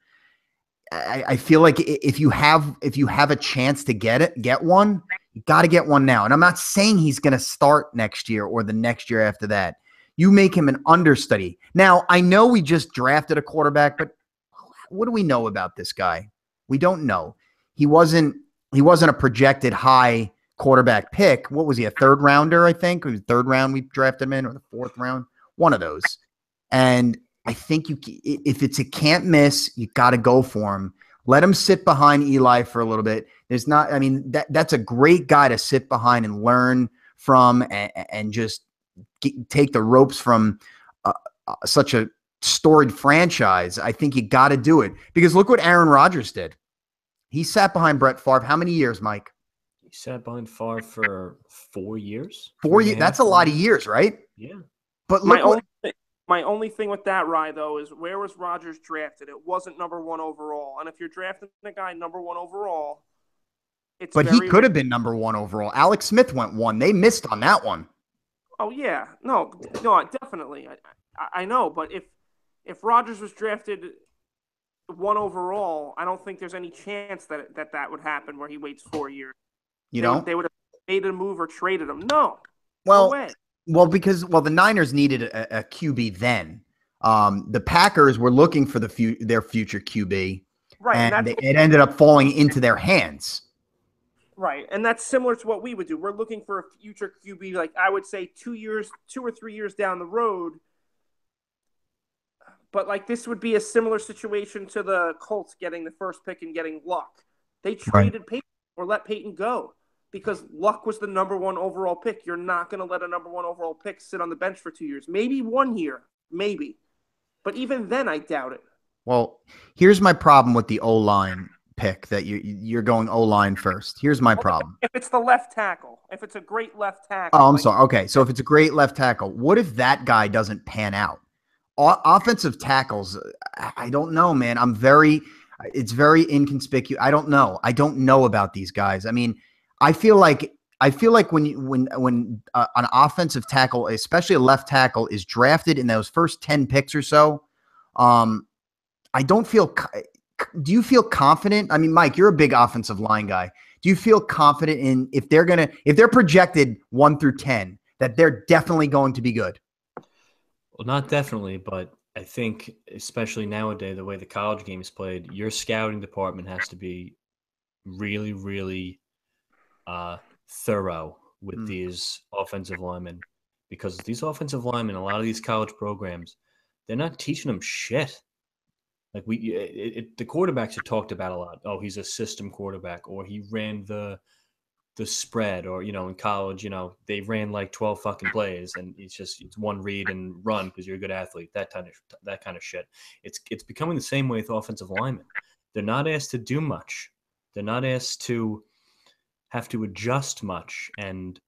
I feel like if you have a chance to get one, you got to get one now. And I'm not saying he's going to start next year or the next year after that. You make him an understudy. Now, I know we just drafted a quarterback, but what do we know about this guy? We don't know. He wasn't a projected high quarterback pick. What was he, a third rounder, I think? It was third round we drafted him in, or the fourth round, one of those. And I think if it's a can't miss, you got to go for him. Let him sit behind Eli for a little bit. That's a great guy to sit behind and learn from and just take the ropes from such a storied franchise. I think you got to do it because look what Aaron Rodgers did. He sat behind Brett Favre. How many years, Mike? He sat behind Favre for 4 years. 4 years. That's a lot of years, right? Yeah. But look, my only thing with that, Rye, though, is where was Rodgers drafted? It wasn't number 1 overall. And if you're drafting a guy number 1 overall, he could have been number 1 overall. Alex Smith went 1. They missed on that one. Oh yeah, no, definitely. I know, but if Rodgers was drafted 1 overall, I don't think there's any chance that would happen where he waits 4 years. They would have made a move or traded him. No. Well, no way. Because the Niners needed a QB then. The Packers were looking for their future QB, right? And it ended up falling into their hands. Right, and that's similar to what we would do. We're looking for a future QB, like I would say 2 or 3 years down the road. But like this would be a similar situation to the Colts getting the first pick and getting Luck. They traded Peyton or let Peyton go because Luck was the number 1 overall pick. You're not going to let a number 1 overall pick sit on the bench for 2 years. Maybe 1 year, maybe. But even then, I doubt it. Well, here's my problem with the O-line pick that you're going O-line first. Here's my problem. If it's the left tackle, if it's a great left tackle. Oh, I'm sorry. Okay, so if it's a great left tackle, what if that guy doesn't pan out? Offensive tackles, I don't know, man. It's very inconspicuous. I don't know. I don't know about these guys. I mean, I feel like when an offensive tackle, especially a left tackle, is drafted in those first 10 picks or so, I don't feel. Do you feel confident? I mean, Mike, you're a big offensive line guy. Do you feel confident in if they're projected 1 through 10 that they're definitely going to be good? Well, not definitely, but I think especially nowadays, the way the college game is played, your scouting department has to be really, really thorough with these offensive linemen because these offensive linemen, a lot of these college programs, they're not teaching them shit. Like the quarterbacks are talked about a lot. Oh, he's a system quarterback, or he ran the spread, or in college, they ran like 12 fucking plays, and it's one read and run because you're a good athlete. That kind of shit. It's becoming the same way with offensive linemen. They're not asked to do much. They're not asked to have to adjust much and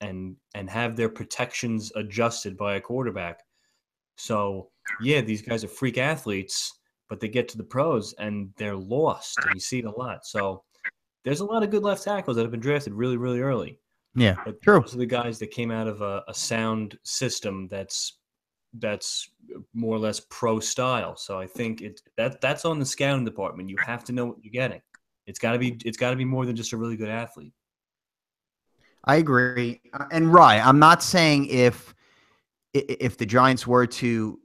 have their protections adjusted by a quarterback. So yeah, these guys are freak athletes, but they get to the pros and they're lost, and you see it a lot. So there's a lot of good left tackles that have been drafted really, really early. Yeah, but true. Those are the guys that came out of a sound system that's more or less pro style. So I think that's on the scouting department. You have to know what you're getting. It's got to be more than just a really good athlete. I agree. And Rye, I'm not saying if the Giants were to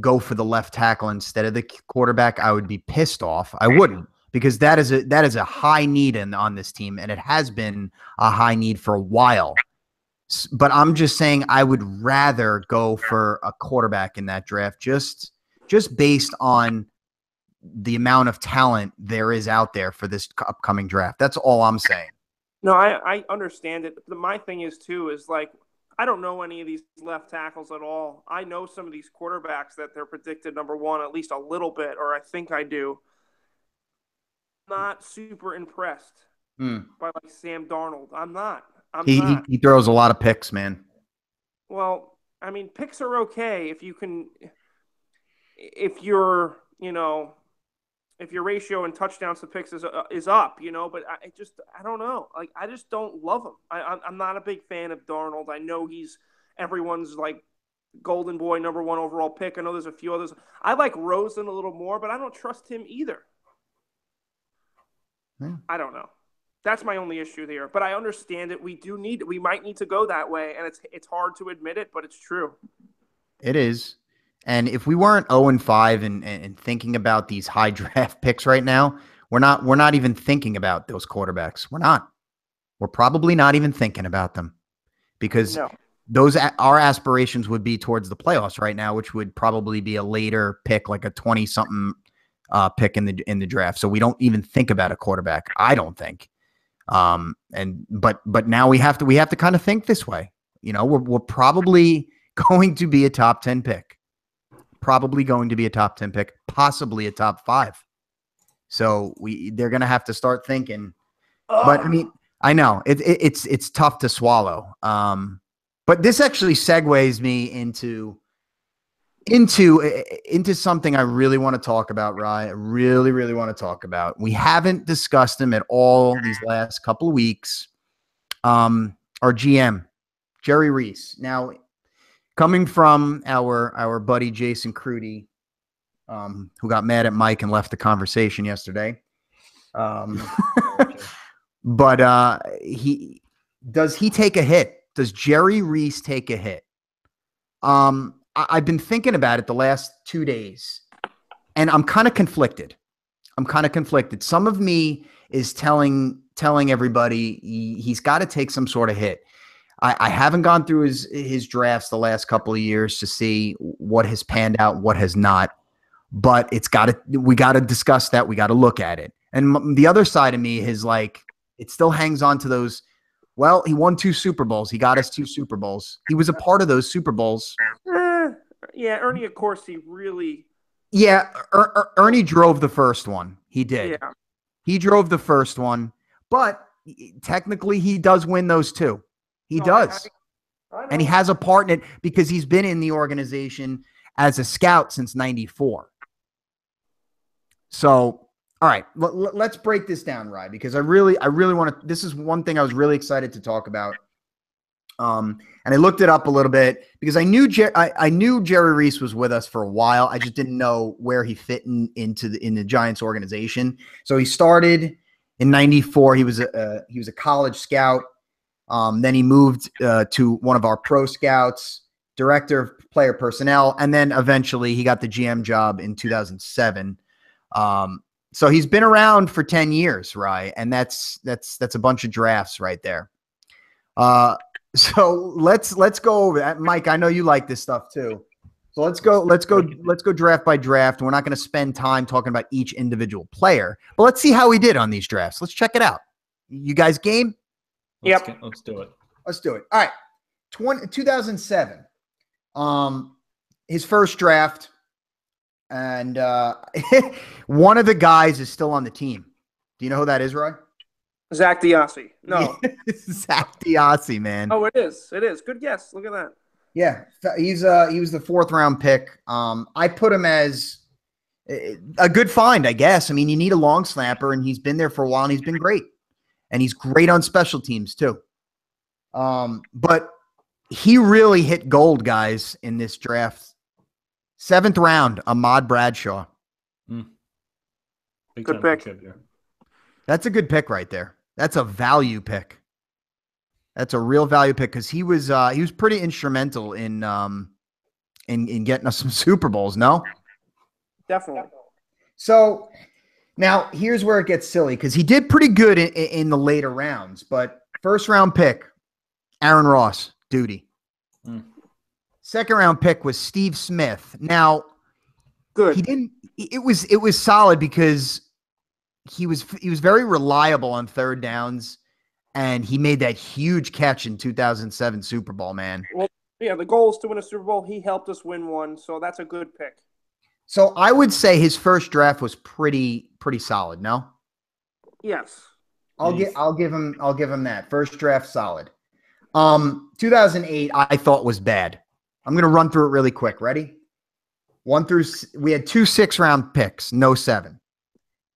go for the left tackle instead of the quarterback, I would be pissed off. I wouldn't, because that is a high need on this team, and it has been a high need for a while. But I'm just saying I would rather go for a quarterback in that draft, just based on the amount of talent there is out there for this upcoming draft. That's all I'm saying. No, I understand it. My thing is too is like, I don't know any of these left tackles at all. I know some of these quarterbacks that they're predicted number 1 at least a little bit, or I think I do. Not super impressed by like Sam Darnold. I'm not. He throws a lot of picks, man. Well, I mean, picks are okay if your ratio in touchdowns to picks is up, but I don't know. Like, I just don't love him. I'm not a big fan of Darnold. I know he's everyone's like golden boy, number 1 overall pick. I know there's a few others. I like Rosen a little more, but I don't trust him either. Yeah. I don't know. That's my only issue there. But I understand it. We might need to go that way, and it's hard to admit it, but it's true. It is. And if we weren't 0-5 and thinking about these high draft picks right now, we're not even thinking about those quarterbacks. We're not. We're probably not even thinking about them because No. our aspirations would be towards the playoffs right now, which would probably be a later pick, like a 20-something pick in the draft. So we don't even think about a quarterback. I don't think. But now we have to kind of think this way. You know, we're probably going to be a top 10 pick, possibly a top 5. So they're going to have to start thinking. But I mean, I know it's tough to swallow. But this actually segues me into something I really want to talk about, Rye. I really, really want to talk about. We haven't discussed him at all these last couple of weeks. Our GM, Jerry Reese. Now, coming from our buddy Jason Crudy, who got mad at Mike and left the conversation yesterday. But he take a hit? Does Jerry Reese take a hit? I've been thinking about it the last 2 days, and I'm kind of conflicted. Some of me is telling everybody he's got to take some sort of hit. I haven't gone through his drafts the last couple of years to see what has panned out, what has not. But we got to discuss that. We got to look at it. And the other side of me is like, it still hangs on to those. Well, he won 2 Super Bowls. He got us 2 Super Bowls. He was a part of those Super Bowls. Yeah, Ernie, of course, he really. Yeah, Ernie drove the first one. He did. Yeah. He drove the first one, but technically he does win those 2. He does. I know. And he has a part in it because he's been in the organization as a scout since '94. So, all right, let's break this down, Rye, because I really want to. This is one thing I was really excited to talk about. And I looked it up a little bit because I knew Jerry Reese was with us for a while. I just didn't know where he fit in the Giants organization. So he started in '94. He was a college scout. Then he moved to one of our pro scouts, director of player personnel, and then eventually he got the GM job in 2007. So he's been around for 10 years, right? And that's a bunch of drafts right there. So let's go over that. Mike, I know you like this stuff too. So let's go draft by draft. We're not going to spend time talking about each individual player, but let's see how he did on these drafts. Let's check it out. You guys game? Yep. Let's do it. Let's do it. All right. 2007. His first draft. And one of the guys is still on the team. Do you know who that is, Roy? Zach Diassi. No. Zach Diassi, man. Oh, it is. It is. Good guess. Look at that. Yeah. He was the 4th round pick. I put him as a good find, I guess. I mean, you need a long snapper, and he's been there for a while, and he's been great. And he's great on special teams, too. But he really hit gold, guys, in this draft. 7th round, Ahmad Bradshaw. Good pick. That's a good pick right there. That's a value pick. That's a real value pick because he was pretty instrumental in getting us some Super Bowls. No, Definitely. So now here's where it gets silly because he did pretty good in the later rounds, but 1st round pick, Aaron Ross, duty. 2nd round pick was Steve Smith. Now, good. He didn't. It was solid because he was very reliable on 3rd downs, and he made that huge catch in 2007 Super Bowl. Man. Well, yeah, the goal is to win a Super Bowl. He helped us win one, so that's a good pick. So I would say his first draft was pretty solid. No. Yes. I'll give him that first draft solid. 2008 I thought was bad. I'm going to run through it really quick. Ready? We had 2 6th-round picks, no 7.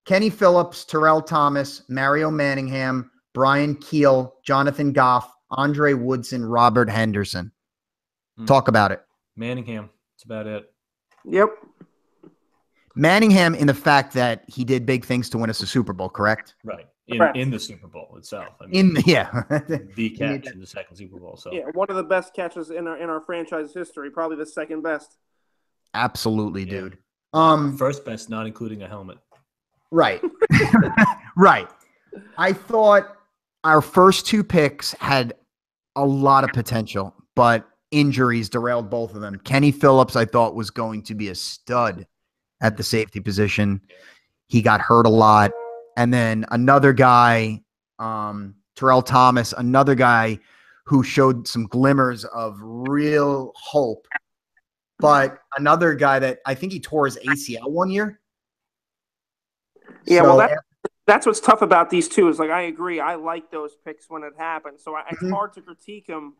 Kenny Phillips, Terrell Thomas, Mario Manningham, Brian Keel, Jonathan Goff, Andre Woodson, Robert Henderson. Talk about it. Manningham. That's about it. Yep. Manningham in the fact that he did big things to win us a Super Bowl, correct? Right. Correct. In the Super Bowl itself. I mean, the catch in the second Super Bowl. So Yeah, one of the best catches in our franchise history, probably the second best. Absolutely, dude. First best, not including a helmet. Right. Right. I thought our first 2 picks had a lot of potential, but injuries derailed both of them. Kenny Phillips, I thought, was going to be a stud at the safety position. He got hurt a lot. And then another guy, Terrell Thomas, another guy who showed some glimmers of real hope. But another guy that I think he tore his ACL one year. Yeah, So, well, that's what's tough about these two. Is like I agree. I like those picks when it happened, so it's hard to critique them.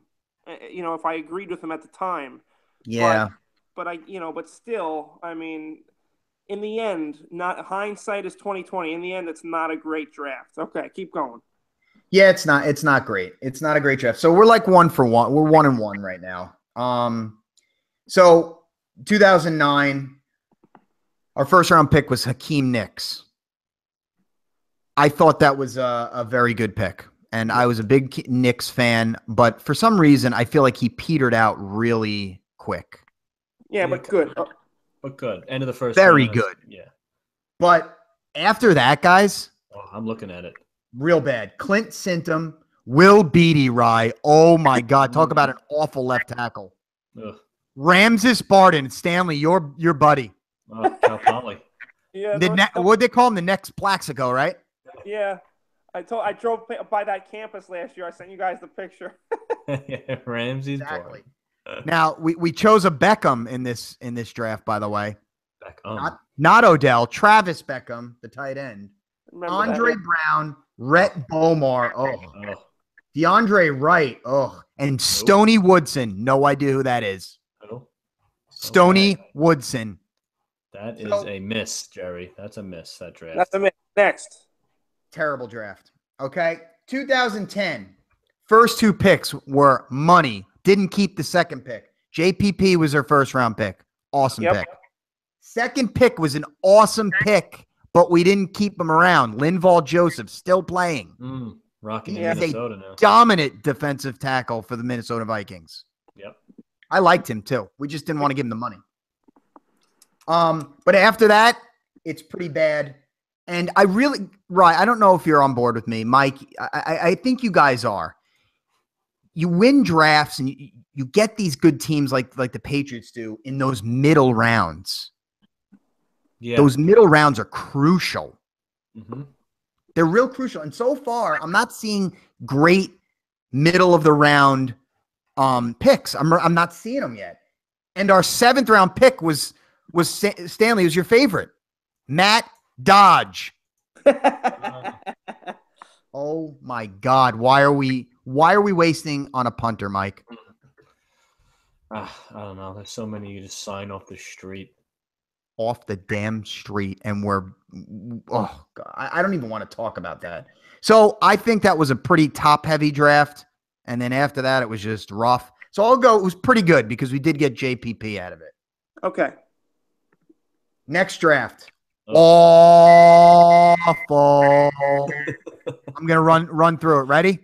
If I agreed with them at the time. yeah. But still, I mean, in the end, not hindsight is 2020. In the end, it's not a great draft. Okay, keep going. Yeah, it's not great. It's not a great draft. So we're like 1 for 1. We're 1-1 right now. So 2009, our first round pick was Hakeem Nicks. I thought that was a very good pick. And I was a big Knicks fan, but for some reason, I feel like he petered out really quick. Yeah, but good. But good. End of the first. Very good. Yeah. But after that, guys. Oh, I'm looking at it. Real bad. Clint Sintum, Will Beatty Rye. Oh, my God. Talk about an awful left tackle. Ugh. Ramses Barden. Stanley, your buddy. Oh, Cal Poly. Yeah. What'd they call him? The next Plaxico, right? Yeah. I drove by that campus last year. I sent you guys the picture. Ramsey's Exactly. boy. Now we chose a Beckham in this draft, by the way. Beckham. Not Odell. Travis Beckham, the tight end. Remember Andre that. Brown, Rhett Bomar. Oh. DeAndre Wright. Oh. And Stoney Woodson. No idea who that is. Oh. Stoney Woodson. That is a miss, Jerry. That's a miss, that draft. That's a miss. Next. Terrible draft. Okay. 2010. First 2 picks were money. Didn't keep the second pick. JPP was their first round pick. Awesome pick. Second pick was an awesome pick, but we didn't keep him around. Linval Joseph still playing. Rocking in Minnesota now. Dominant defensive tackle for the Minnesota Vikings. Yep. I liked him too. We just didn't want to give him the money. But after that, it's pretty bad. And I don't know if you're on board with me, Mike. I think you guys are. You win drafts and you get these good teams like the Patriots do in those middle rounds. Yeah. Those middle rounds are crucial. Mm-hmm. They're real crucial. And so far, I'm not seeing great middle of the round picks. I'm not seeing them yet. And our 7th round pick was Stanley, was your favorite. Matt Dodge. Oh my God. Why are we wasting on a punter, Mike? I don't know. There's so many you just sign off the street. Off the damn street. And God, I don't even want to talk about that. So I think that was a pretty top heavy draft. And then after that, it was just rough. So it was pretty good because we did get JPP out of it. Okay. Next draft. Awful. I'm going to run through it. Ready?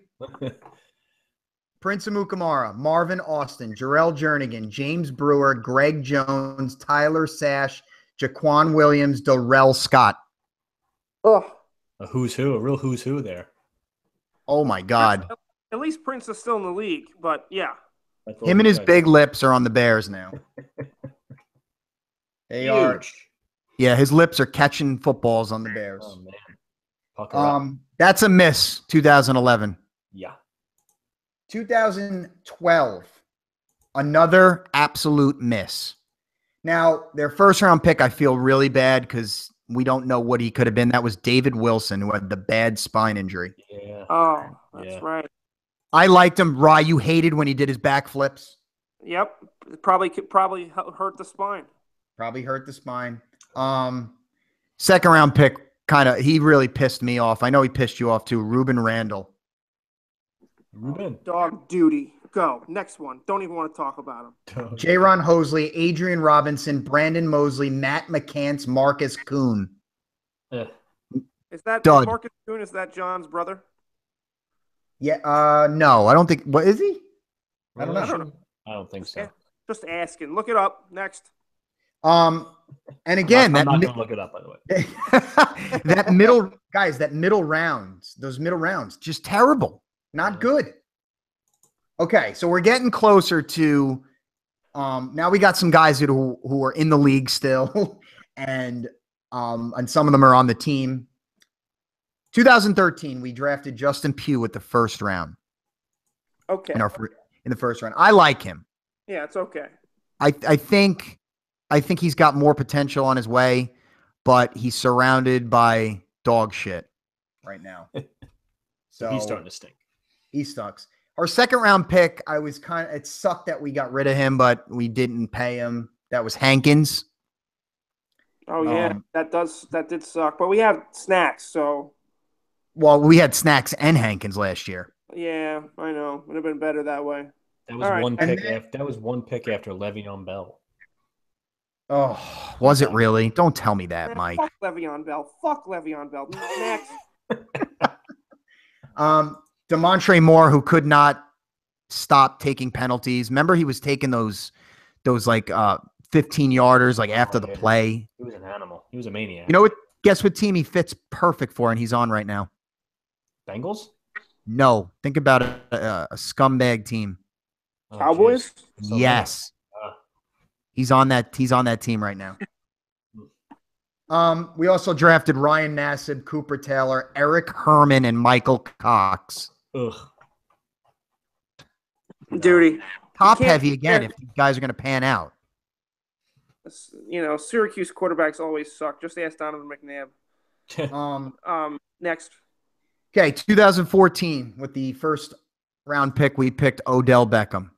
Prince Amukamara, Marvin Austin, Jarrell Jernigan, James Brewer, Greg Jones, Tyler Sash, Jaquan Williams, Darrell Scott. Oh. A who's who, a real who's who there. Oh, my God. At least Prince is still in the league, but yeah. Him and his big lips are on the Bears now. They are. Yeah, his lips are catching footballs on the Bears. Oh, man. That's a miss, 2011. Yeah. 2012, another absolute miss. Now, their first round pick, I feel really bad because we don't know what he could have been. That was David Wilson, who had the bad spine injury. Yeah. Oh, that's right. I liked him. Rye, you hated when he did his backflips. Yep. Probably hurt the spine. Probably hurt the spine. Second round pick, he really pissed me off. I know he pissed you off too. Ruben Randall. Ruben. Dog duty. Go. Next one. Don't even want to talk about him. J-Ron Hosley, Adrian Robinson, Brandon Mosley, Matt McCants, Marcus Kuhn. Is that Dud. Marcus Kuhn? Is that John's brother? Yeah. No, I don't think. What is he? I don't know. I don't think so. Just asking. Look it up. Next. And again, I'm not going to look it up, by the way. that middle rounds, those middle rounds, just terrible. Not good. Okay, so we're getting closer to. Now we got some guys who are in the league still, and some of them are on the team. 2013, we drafted Justin Pugh with the first round. Okay. In the first round, I like him. Yeah, it's okay. I think he's got more potential on his way, but he's surrounded by dog shit right now. So he's starting to stink. He sucks. Our second round pick, it sucked that we got rid of him, but we didn't pay him. That was Hankins. Oh yeah, that did suck. But we have Snacks, so. Well, we had Snacks and Hankins last year. Yeah, I know. Would have been better that way. That was one pick. That was one pick after Le'Veon Bell. Oh, was it really? Don't tell me that, Mike. Fuck Le'Veon Bell. Fuck Le'Veon Bell. Next. DeMontre Moore, who could not stop taking penalties. Remember, he was taking those like 15-yarders like after the play. He was an animal. He was a maniac. You know what? Guess what team he fits perfect for, and he's on right now. Bengals? No, think about a scumbag team. Oh, Cowboys? Yes. He's on that team right now. We also drafted Ryan Nassib, Cooper Taylor, Eric Herman, and Michael Cox. Ugh. Duty. Top heavy again if these guys are going to pan out. You know, Syracuse quarterbacks always suck. Just ask Donovan McNabb. Next. Okay, 2014 with the first round pick, we picked Odell Beckham.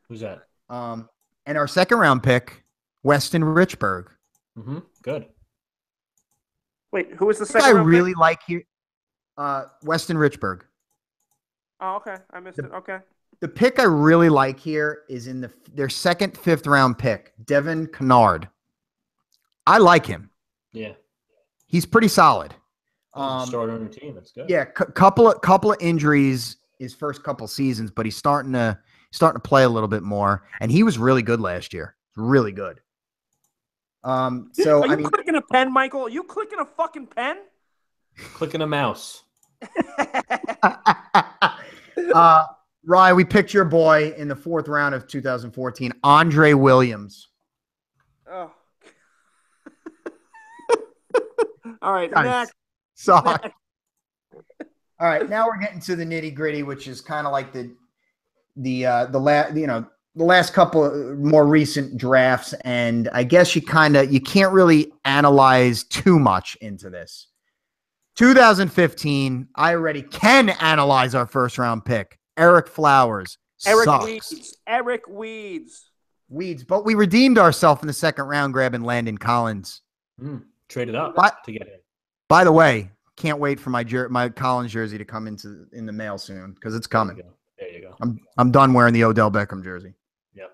Who's that? And our second round pick, Weston Richburg. Mm-hmm. Good. Wait, who was the second? I really like here, Weston Richburg. Oh, okay. I missed it. Okay. The pick I really like here is in their second, fifth round pick, Devin Kennard. I like him. Yeah. He's pretty solid. Starter on your team. That's good. Yeah, couple of injuries his first couple seasons, but he's starting to play a little bit more, and he was really good last year. Really good. So are you clicking a pen, Michael? Are you clicking a fucking pen? Clicking a mouse. Rye, we picked your boy in the fourth round of 2014, Andre Williams. Oh. All right, Nice. next. Sorry. All right, now we're getting to the nitty gritty, which is kind of like the last couple more recent drafts, and I guess you can't really analyze too much into this. 2015, I already can analyze our first round pick, Eric Flowers. Eric Weeds. But we redeemed ourselves in the second round, grabbing Landon Collins. Traded up to get him. By the way, can't wait for my Collins jersey to come in the mail soon because it's coming. There you go. I'm done wearing the Odell Beckham jersey. Yep.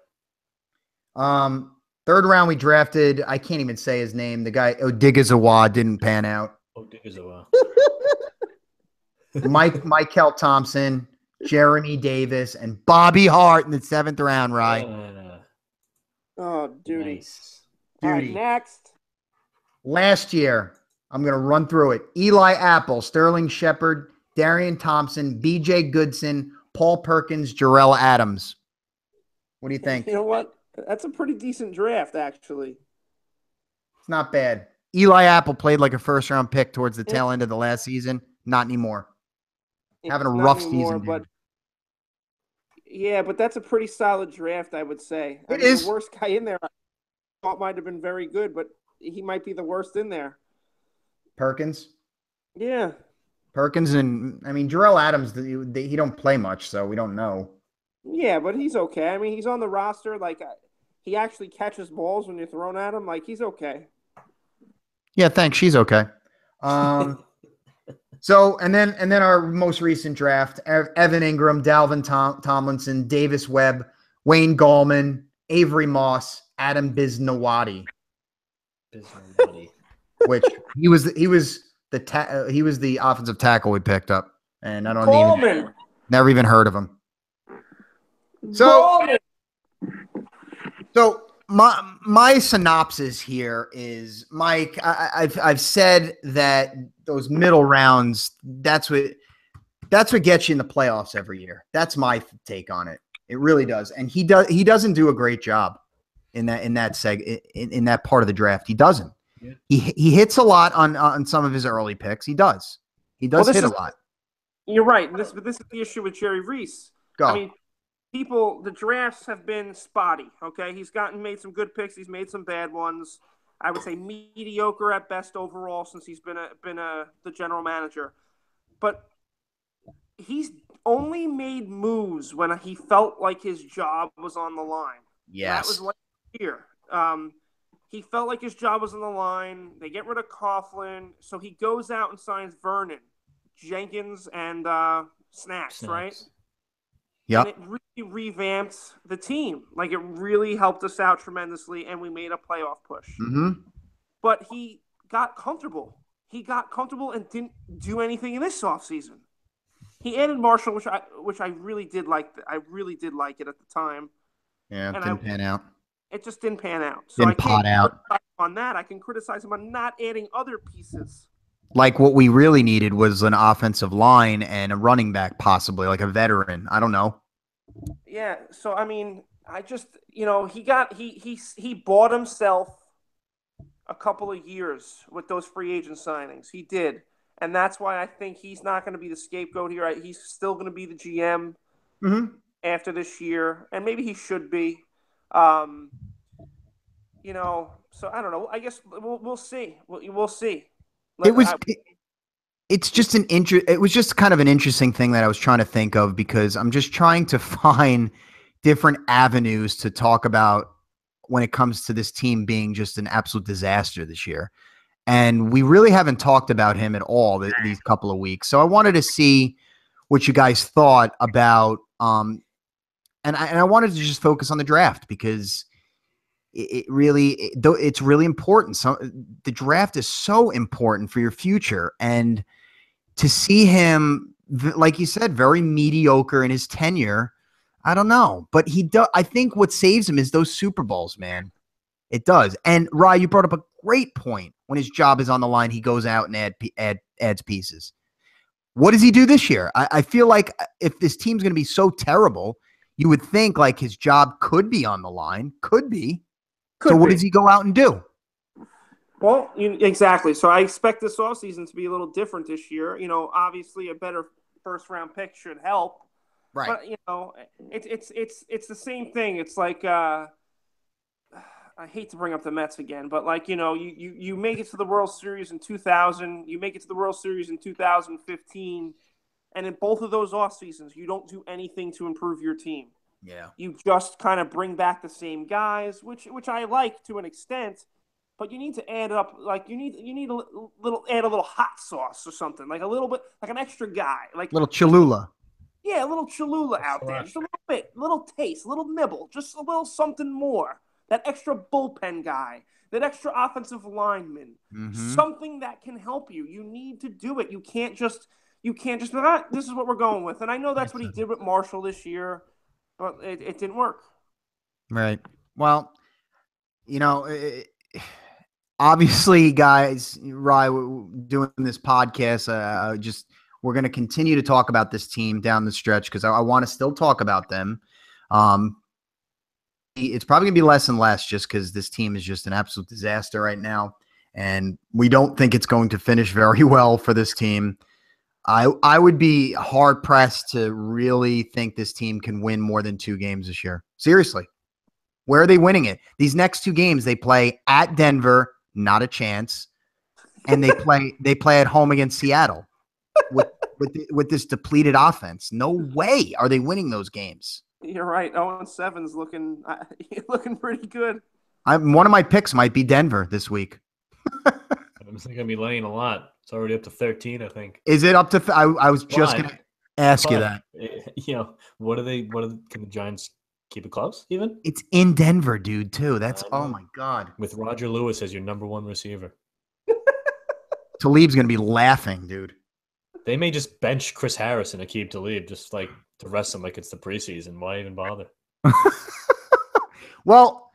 Third round we drafted. I can't even say his name. The guy Odigizawad didn't pan out. Odigizawad. Michael Thompson, Jeremy Davis, and Bobby Hart in the seventh round. Right. Oh, duty. Nice. All right, next. Last year, I'm going to run through it. Eli Apple, Sterling Shepard, Darian Thompson, B.J. Goodson, Paul Perkins, Jarrell Adams. What do you think? You know what? That's a pretty decent draft, actually. It's not bad. Eli Apple played like a first-round pick towards the tail end of the last season. Not anymore. Having a rough season, dude. Yeah, but that's a pretty solid draft, I would say. It is. The worst guy in there I thought might have been very good, but he might be the worst in there. Perkins? Yeah. Perkins and, Jarrell Adams, he don't play much, so we don't know. Yeah, but he's okay. I mean, he's on the roster. Like, he actually catches balls when you're thrown at him. Like, he's okay. Yeah, thanks. She's okay. So, and then our most recent draft: Evan Ingram, Dalvin Tomlinson, Davis Webb, Wayne Gallman, Avery Moss, Adam Biznawadi. Which he was the offensive tackle we picked up, and I don't never even heard of him. So my synopsis here is, Mike, I've said that those middle rounds, that's what gets you in the playoffs every year. That's my take on it. It really does, and he doesn't do a great job in that part of the draft. He doesn't. Yeah. He hits a lot on some of his early picks. He does hit a lot. You're right. This is the issue with Jerry Reese. Go. I mean, the drafts have been spotty. Okay, he's made some good picks. He's made some bad ones. I would say mediocre at best overall since he's been the general manager. But he's only made moves when he felt like his job was on the line. Yes, that was last year. He felt like his job was on the line. They get rid of Coughlin, so he goes out and signs Vernon, Jenkins, and Snacks, right? Yeah. And it really revamped the team. Like, it really helped us out tremendously, and we made a playoff push. Mm-hmm. But he got comfortable. And didn't do anything in this offseason. He added Marshall, which I really did like. I really did like it at the time. Yeah, it didn't pan out. It just didn't pan out. So didn't pot out on that. I can criticize him on not adding other pieces. Like, what we really needed was an offensive line and a running back, possibly like a veteran. I don't know. Yeah. So I mean, I just he bought himself a couple of years with those free agent signings. He did, and that's why I think he's not going to be the scapegoat here. He's still going to be the GM after this year, and maybe he should be. So I don't know. I guess we'll see. We'll see. It was just kind of an interesting thing that I was trying to think of, because I'm just trying to find different avenues to talk about when it comes to this team being just an absolute disaster this year. And we really haven't talked about him at all these couple of weeks. So I wanted to see what you guys thought about, and I wanted to just focus on the draft, because it's really important. So the draft is so important for your future, and to see him, like you said, very mediocre in his tenure, I don't know, but I think what saves him is those Super Bowls, man. It does. And Rye, you brought up a great point. When his job is on the line, he goes out and adds pieces. What does he do this year? I feel like if this team's going to be so terrible, you would think like his job could be on the line. Could be. What does he go out and do? Well, exactly. So I expect this offseason to be a little different this year. Obviously a better first-round pick should help. Right. But, it's the same thing. It's like I hate to bring up the Mets again, but you make it to the World Series in 2000, you make it to the World Series in 2015, and in both of those off seasons, you don't do anything to improve your team. Yeah. You just kind of bring back the same guys, which I like to an extent, but you need to add up. Like, you need add a little hot sauce or something, like a little bit, like an extra guy, like little Cholula. Yeah, a little Cholula out there, just a little bit, a little taste, a little nibble, just a little something more. That extra bullpen guy, that extra offensive lineman, something that can help you. You need to do it. You can't just be like, this is what we're going with. And I know that's what he did with Marshall this year, but it didn't work. Right. Well, obviously, guys, Rye, doing this podcast, we're going to continue to talk about this team down the stretch, because I want to still talk about them. It's probably going to be less and less, just because this team is just an absolute disaster right now, and we don't think it's going to finish very well for this team. I would be hard pressed to really think this team can win more than 2 games this year. Seriously. Where are they winning it? These next 2 games, they play at Denver, not a chance, and they play at home against Seattle with this depleted offense. No way are they winning those games. You're right. 0-7's looking pretty good. One of my picks might be Denver this week. I'm going to be laying a lot. It's already up to 13, I think. Is it up to? I was just Why? going to ask you But, that. you know, can the Giants keep it close even? It's in Denver, dude. Too. That's I oh know. my god. With Roger Lewis as your number one receiver. Talib's going to be laughing, dude. They may just bench Chris Harris and Aqib Talib just like to rest him like it's the preseason. Why even bother? Well,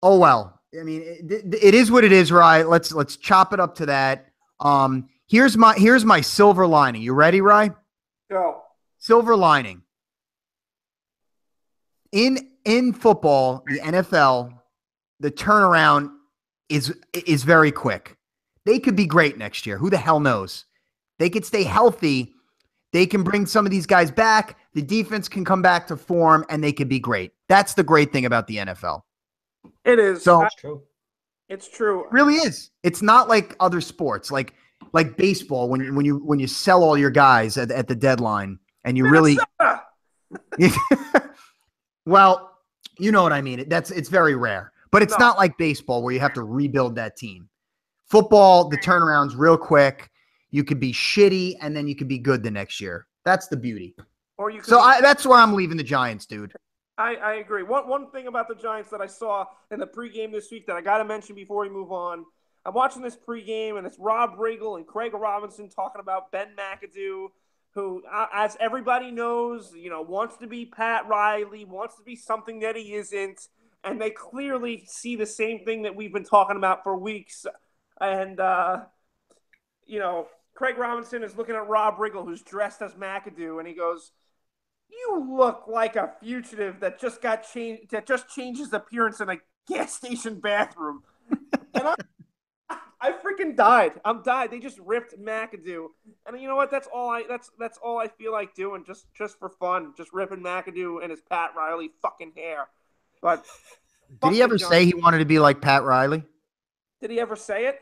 oh well. I mean, it is what it is, right? Let's chop it up to that. Here's my silver lining. You ready, Rye? Go. Silver lining. In football, the NFL, the turnaround is very quick. They could be great next year. Who the hell knows? They could stay healthy. They can bring some of these guys back. The defense can come back to form, and they could be great. That's the great thing about the NFL. It is. So It's true. It's true. it really is. It's not like other sports, like baseball, when you sell all your guys at the deadline, and you really. Well, you know what I mean. It's very rare, but it's not like baseball where you have to rebuild that team. Football, the turnaround's real quick. You could be shitty, and then you could be good the next year. That's the beauty. Or you could That's where I'm leaving the Giants, dude. I agree. One thing about the Giants that I saw in the pregame this week that I got to mention before we move on. I'm watching this pregame, and it's Rob Riggle and Craig Robinson talking about Ben McAdoo, who, as everybody knows, wants to be Pat Riley, wants to be something that he isn't, and they clearly see the same thing that we've been talking about for weeks. And, Craig Robinson is looking at Rob Riggle, who's dressed as McAdoo, and he goes, "You look like a fugitive that just changed his appearance in a gas station bathroom." And I freaking died. I'm died. They just ripped McAdoo, and you know what? That's all I feel like doing, just for fun, just ripping McAdoo and his Pat Riley fucking hair. But did he ever say he wanted to be like Pat Riley? Did he ever say it?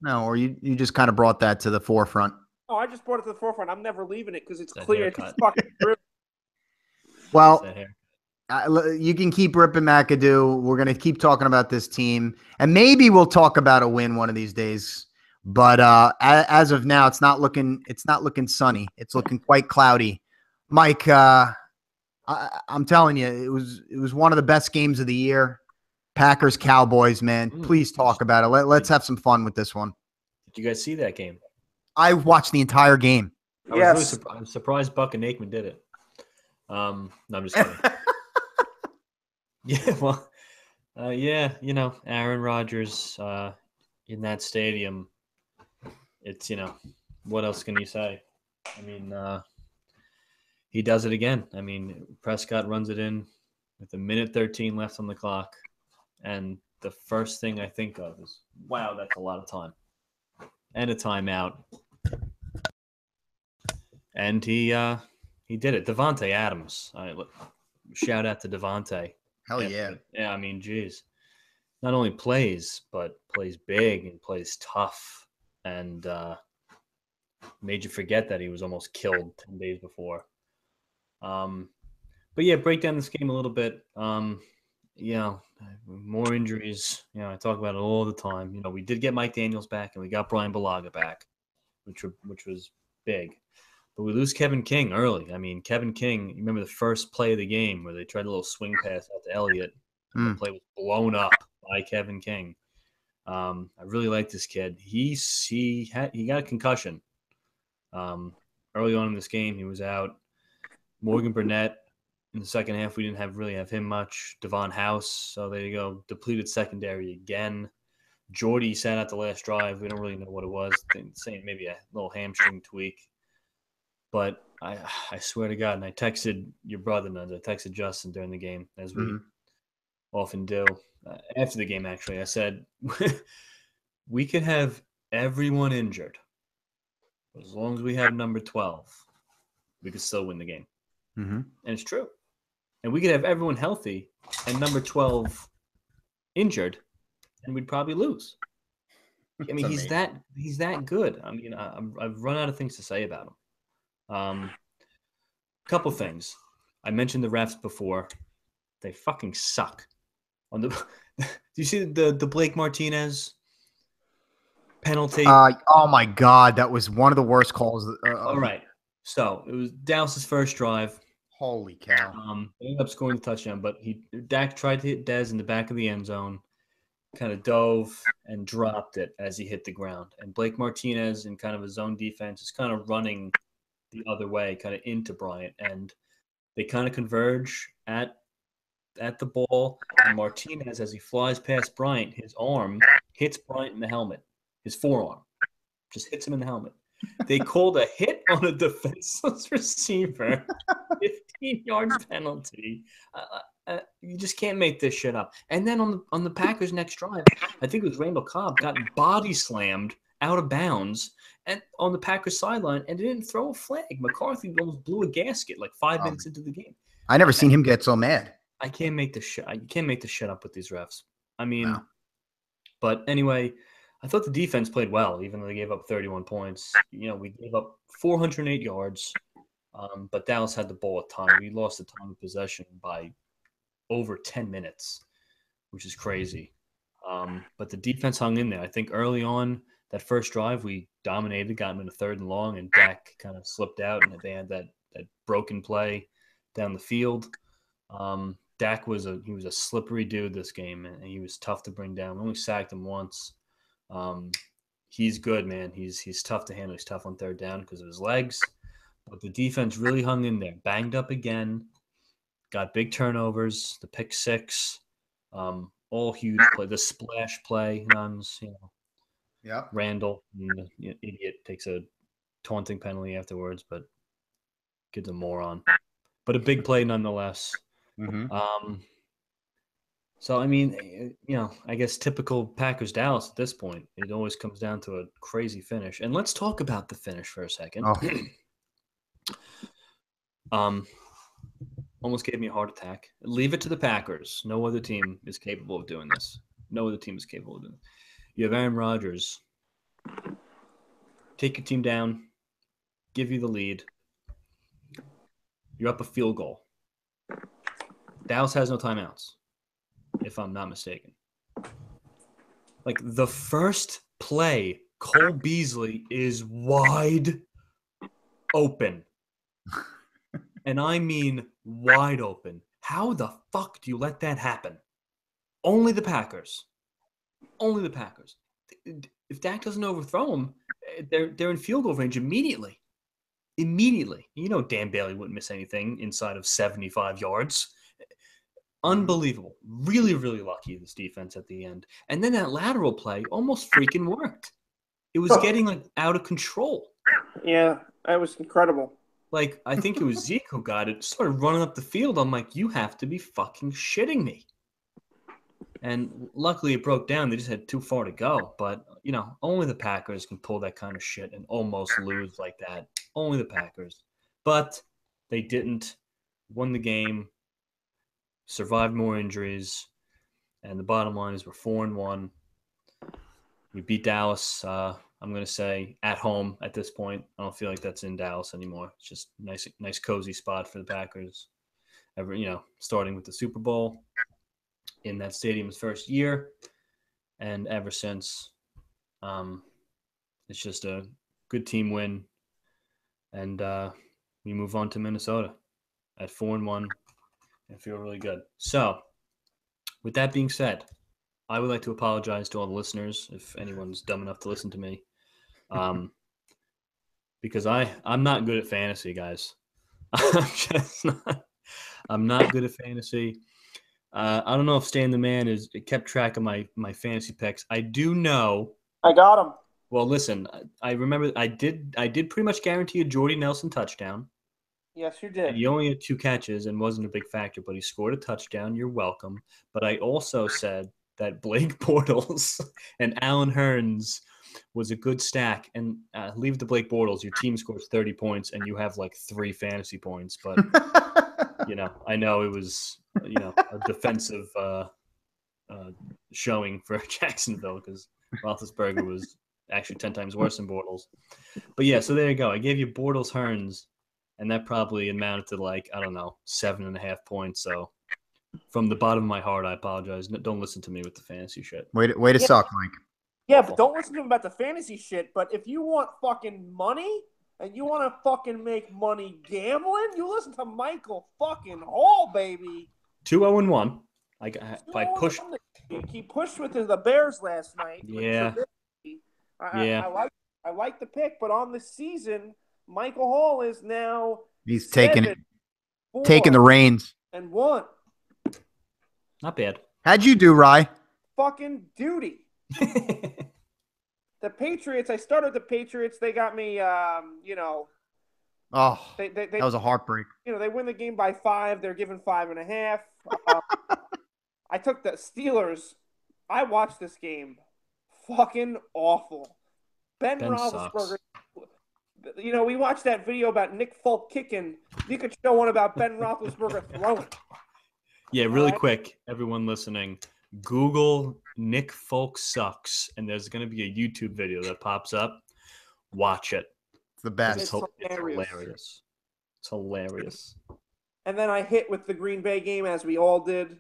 No, or you just kind of brought that to the forefront. Oh, I just brought it to the forefront. I'm never leaving it because it's clear. It's fucking true. Well, you can keep ripping McAdoo. We're going to keep talking about this team, and maybe we'll talk about a win one of these days. But as of now, it's not looking sunny. It's looking quite cloudy. Mike, I'm telling you, it was one of the best games of the year. Packers Cowboys, man. Please talk about it. Let's have some fun with this one. Did you guys see that game? I watched the entire game. Yes. I was surprised Buck and Aikman did it. No, I'm just kidding. Yeah, well, Aaron Rodgers in that stadium. It's what else can you say? I mean, he does it again. I mean, Prescott runs it in with a minute 13 left on the clock. And the first thing I think of is, wow, that's a lot of time. And a timeout. And he did it. Devontae Adams. Shout out to Devontae. Hell yeah. Yeah, I mean, geez. Not only plays, but plays big and plays tough. And made you forget that he was almost killed 10 days before. But yeah, break down this game a little bit. More injuries. I talk about it all the time. We did get Mike Daniels back, and we got Brian Bulaga back, which was big. But we lose Kevin King early. I mean, Kevin King, you remember the first play of the game where they tried a little swing pass out to Elliott, and the play was blown up by Kevin King. I really like this kid. He got a concussion. Early on in this game, he was out. Morgan Burnett. In the second half, we didn't really have him much. Devon House, so there you go. Depleted secondary again. Jordy sat out the last drive. We don't really know what it was. Saying maybe a little hamstring tweak. But I swear to God, and I texted your brother, Nunzi. I texted Justin during the game, as we often do. After the game, actually, I said, we could have everyone injured. As long as we have number 12, we could still win the game. Mm-hmm. And it's true. And we could have everyone healthy and number 12 injured, and we'd probably lose. I mean, he's that good. I mean, I've run out of things to say about him. Couple things. I mentioned the refs before. They fucking suck. Do you see the Blake Martinez? penalty. Oh my God, that was one of the worst calls. All right. So it was Dallas's first drive. Holy cow! They ended up scoring the touchdown, but Dak tried to hit Dez in the back of the end zone, kind of dove and dropped it as he hit the ground. And Blake Martinez, in kind of a zone defense, is kind of running the other way, kind of into Bryant, and they kind of converge at the ball. And Martinez, as he flies past Bryant, his arm hits Bryant in the helmet. His forearm just hits him in the helmet. They called a hit on a defenseless receiver, 15-yard penalty. You just can't make this shit up. And then on the Packers' next drive, I think it was Randall Cobb got body slammed out of bounds and on the Packers sideline, and didn't throw a flag. McCarthy almost blew a gasket like 5 minutes into the game. I never seen him get so mad. I can't make this shit. You can't make this shit up with these refs. I mean, No. But anyway, I thought the defense played well, even though they gave up 31 points. We gave up 408 yards, but Dallas had the ball a ton. We lost the time of possession by over 10 minutes, which is crazy. But the defense hung in there. I think early on, that first drive, we dominated, got them in a 3rd and long, and Dak kind of slipped out, and they had that broken play down the field. Dak was a slippery dude this game, and he was tough to bring down. We only sacked him once. He's good, man. He's tough to handle. He's tough on 3rd down because of his legs. But the defense really hung in there. Banged up again. Got big turnovers. The pick six. All huge play. The splash play. Yeah. Randall, idiot, takes a taunting penalty afterwards, but kid's a moron. But a big play nonetheless. Mm-hmm. So, I mean, I guess typical Packers Dallas at this point. It always comes down to a crazy finish. And let's talk about the finish for a second. Almost gave me a heart attack. Leave it to the Packers. No other team is capable of doing this. No other team is capable of doing it. You have Aaron Rodgers. Take your team down. Give you the lead. You're up a field goal. Dallas has no timeouts, if I'm not mistaken. Like, the first play, Cole Beasley is wide open. And I mean wide open. How the fuck do you let that happen? Only the Packers. Only the Packers. If Dak doesn't overthrow him, they're in field goal range immediately. Immediately. Dan Bailey wouldn't miss anything inside of 75 yards. Unbelievable. Really, really lucky, this defense at the end. And then that lateral play almost freaking worked. It was getting out of control. Yeah, that was incredible. I think it was Zeke who got it, started running up the field. I'm like, you have to be fucking shitting me. And luckily it broke down. They just had too far to go. But, only the Packers can pull that kind of shit and almost lose like that. Only the Packers. But they didn't. Won the game. Survived more injuries. And the bottom line is we're 4-1. We beat Dallas, I'm going to say, at home at this point. I don't feel like that's in Dallas anymore. It's just nice cozy spot for the Packers. Starting with the Super Bowl in that stadium's first year. And ever since, it's just a good team win. And we move on to Minnesota at 4-1 and feel really good. So, with that being said, I would like to apologize to all the listeners if anyone's dumb enough to listen to me. Because I'm not good at fantasy, guys. I'm not good at fantasy. I don't know if Stan the Man kept track of my fantasy picks. I do know. I got him. Well, listen, I remember I did pretty much guarantee a Jordy Nelson touchdown. Yes, you did. And he only had 2 catches and wasn't a big factor, but he scored a touchdown. You're welcome. But I also said that Blake Bortles and Alan Hearns was a good stack. And leave the Blake Bortles. Your team scores 30 points, and you have 3 fantasy points. But, I know it was, a defensive showing for Jacksonville because Roethlisberger was actually 10 times worse than Bortles. But, yeah, so there you go. I gave you Bortles, Hearns, and that probably amounted to 7.5 points. So from the bottom of my heart, I apologize. Don't listen to me with the fantasy shit. Way to suck, Mike. Yeah, Awful. but don't listen to him about the fantasy shit. But if you want fucking money and you want to fucking make money gambling, you listen to Michael fucking Hall, baby. 2-0-1. I pushed. He pushed with the Bears last night. Yeah. Yeah. I like the pick, but on the season, Michael Hall is now He's 7, taking the 4, reins. and 1. Not bad. How'd you do, Rye? Fucking duty. The Patriots, I started the Patriots. They got me, Oh, they that was a heartbreak. they win the game by 5. They're given 5.5. I took the Steelers. I watched this game. Fucking awful. Ben Roethlisberger. Sucks. We watched that video about Nick Folk kicking. You could show one about Ben Roethlisberger throwing. Yeah, really quick, everyone listening, Google Nick Folk sucks, and there's going to be a YouTube video that pops up. Watch it. It's the best. It's hilarious. It's hilarious. And then I hit with the Green Bay game, as we all did,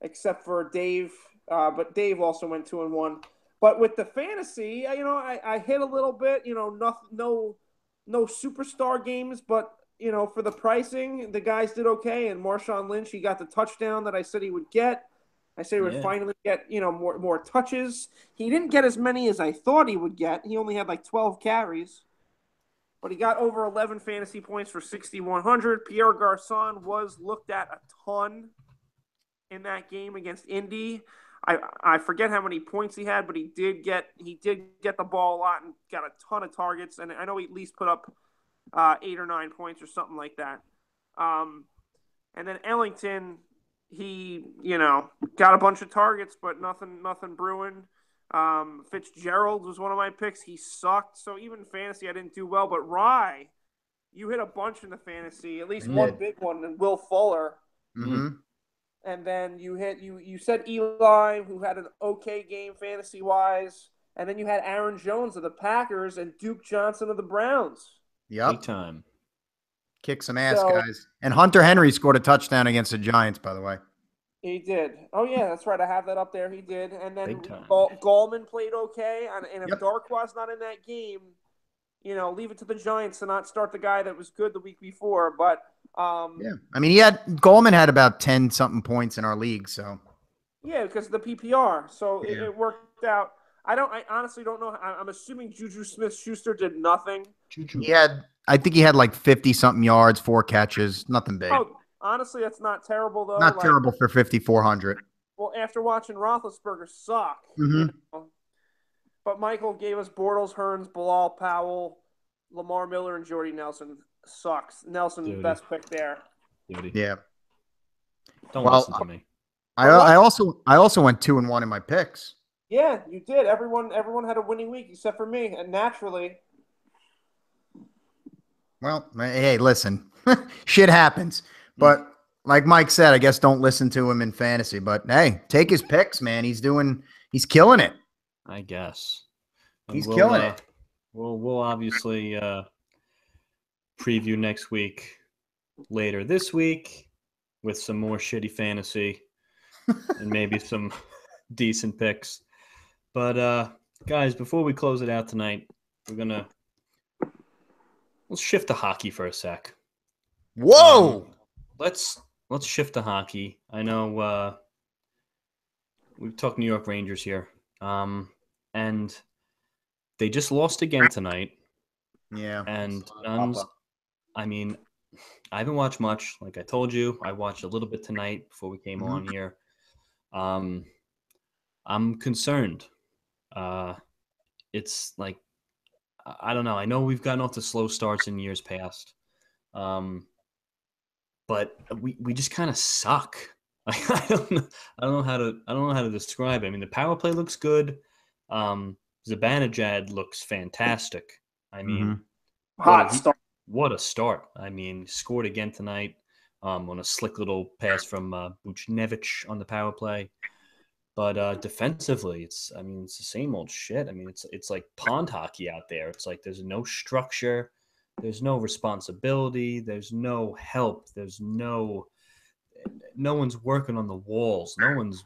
except for Dave. But Dave also went 2-1. But with the fantasy, I hit a little bit. No superstar games, but for the pricing, the guys did okay. And Marshawn Lynch, he got the touchdown that I said he would get. I said he would finally get more touches. He didn't get as many as I thought he would get. He only had like 12 carries. But he got over 11 fantasy points for 6,100. Pierre Garçon was looked at a ton in that game against Indy. I forget how many points he had, but he did get the ball a lot and got a ton of targets. And I know he at least put up 8 or 9 points or something like that. And then Ellington, he got a bunch of targets, but nothing brewing. Fitzgerald was one of my picks. He sucked. So even fantasy, I didn't do well. But Rye, you hit a bunch in the fantasy, at least one big one, and Will Fuller. Mm-hmm. And then you said Eli, who had an okay game fantasy wise, and then you had Aaron Jones of the Packers and Duke Johnson of the Browns. Yep. Big time. Kick some ass, guys. And Hunter Henry scored a touchdown against the Giants, by the way. He did. Oh, yeah, that's right. I have that up there. He did. And then Gallman played okay. And if Darquois not in that game, leave it to the Giants to not start the guy that was good the week before. But yeah, I mean, Gallman had about 10-something points in our league. So yeah, because of the PPR. So it worked out. I honestly don't know. I'm assuming Juju Smith-Schuster did nothing. I think he had like 50-something yards, 4 catches, nothing big. Oh, honestly, that's not terrible, though. Not terrible for 5,400. Well, after watching Roethlisberger suck. Mm-hmm. But Michael gave us Bortles, Hearns, Bilal Powell, Lamar Miller, and Jordy Nelson. Sucks. Nelson, best pick there. Yeah. Don't listen to me. I also went 2-1 in my picks. Yeah, you did. Everyone had a winning week except for me, and naturally. Well, hey, listen, shit happens. But like Mike said, I guess don't listen to him in fantasy. But hey, take his picks, man. He's killing it. I guess he's killing it. We'll obviously preview next week later this week with some more shitty fantasy and maybe some decent picks. But guys, before we close it out tonight, let's shift to hockey for a sec. Whoa! Let's shift to hockey. I know we've talked New York Rangers here, and they just lost again tonight. Yeah. And I mean, I haven't watched much. Like I told you, I watched a little bit tonight before we came on here. I'm concerned. It's like, I don't know. I know we've gotten off to slow starts in years past. But we just kind of suck. I don't know how to describe it. I mean, the power play looks good. Zibanejad looks fantastic. I mean, what a start. I mean, scored again tonight on a slick little pass from Buchnevich on the power play. But defensively, it's the same old shit. I mean, it's like pond hockey out there. It's like there's no structure. There's no responsibility. There's no help. There's no one's working on the walls. No one's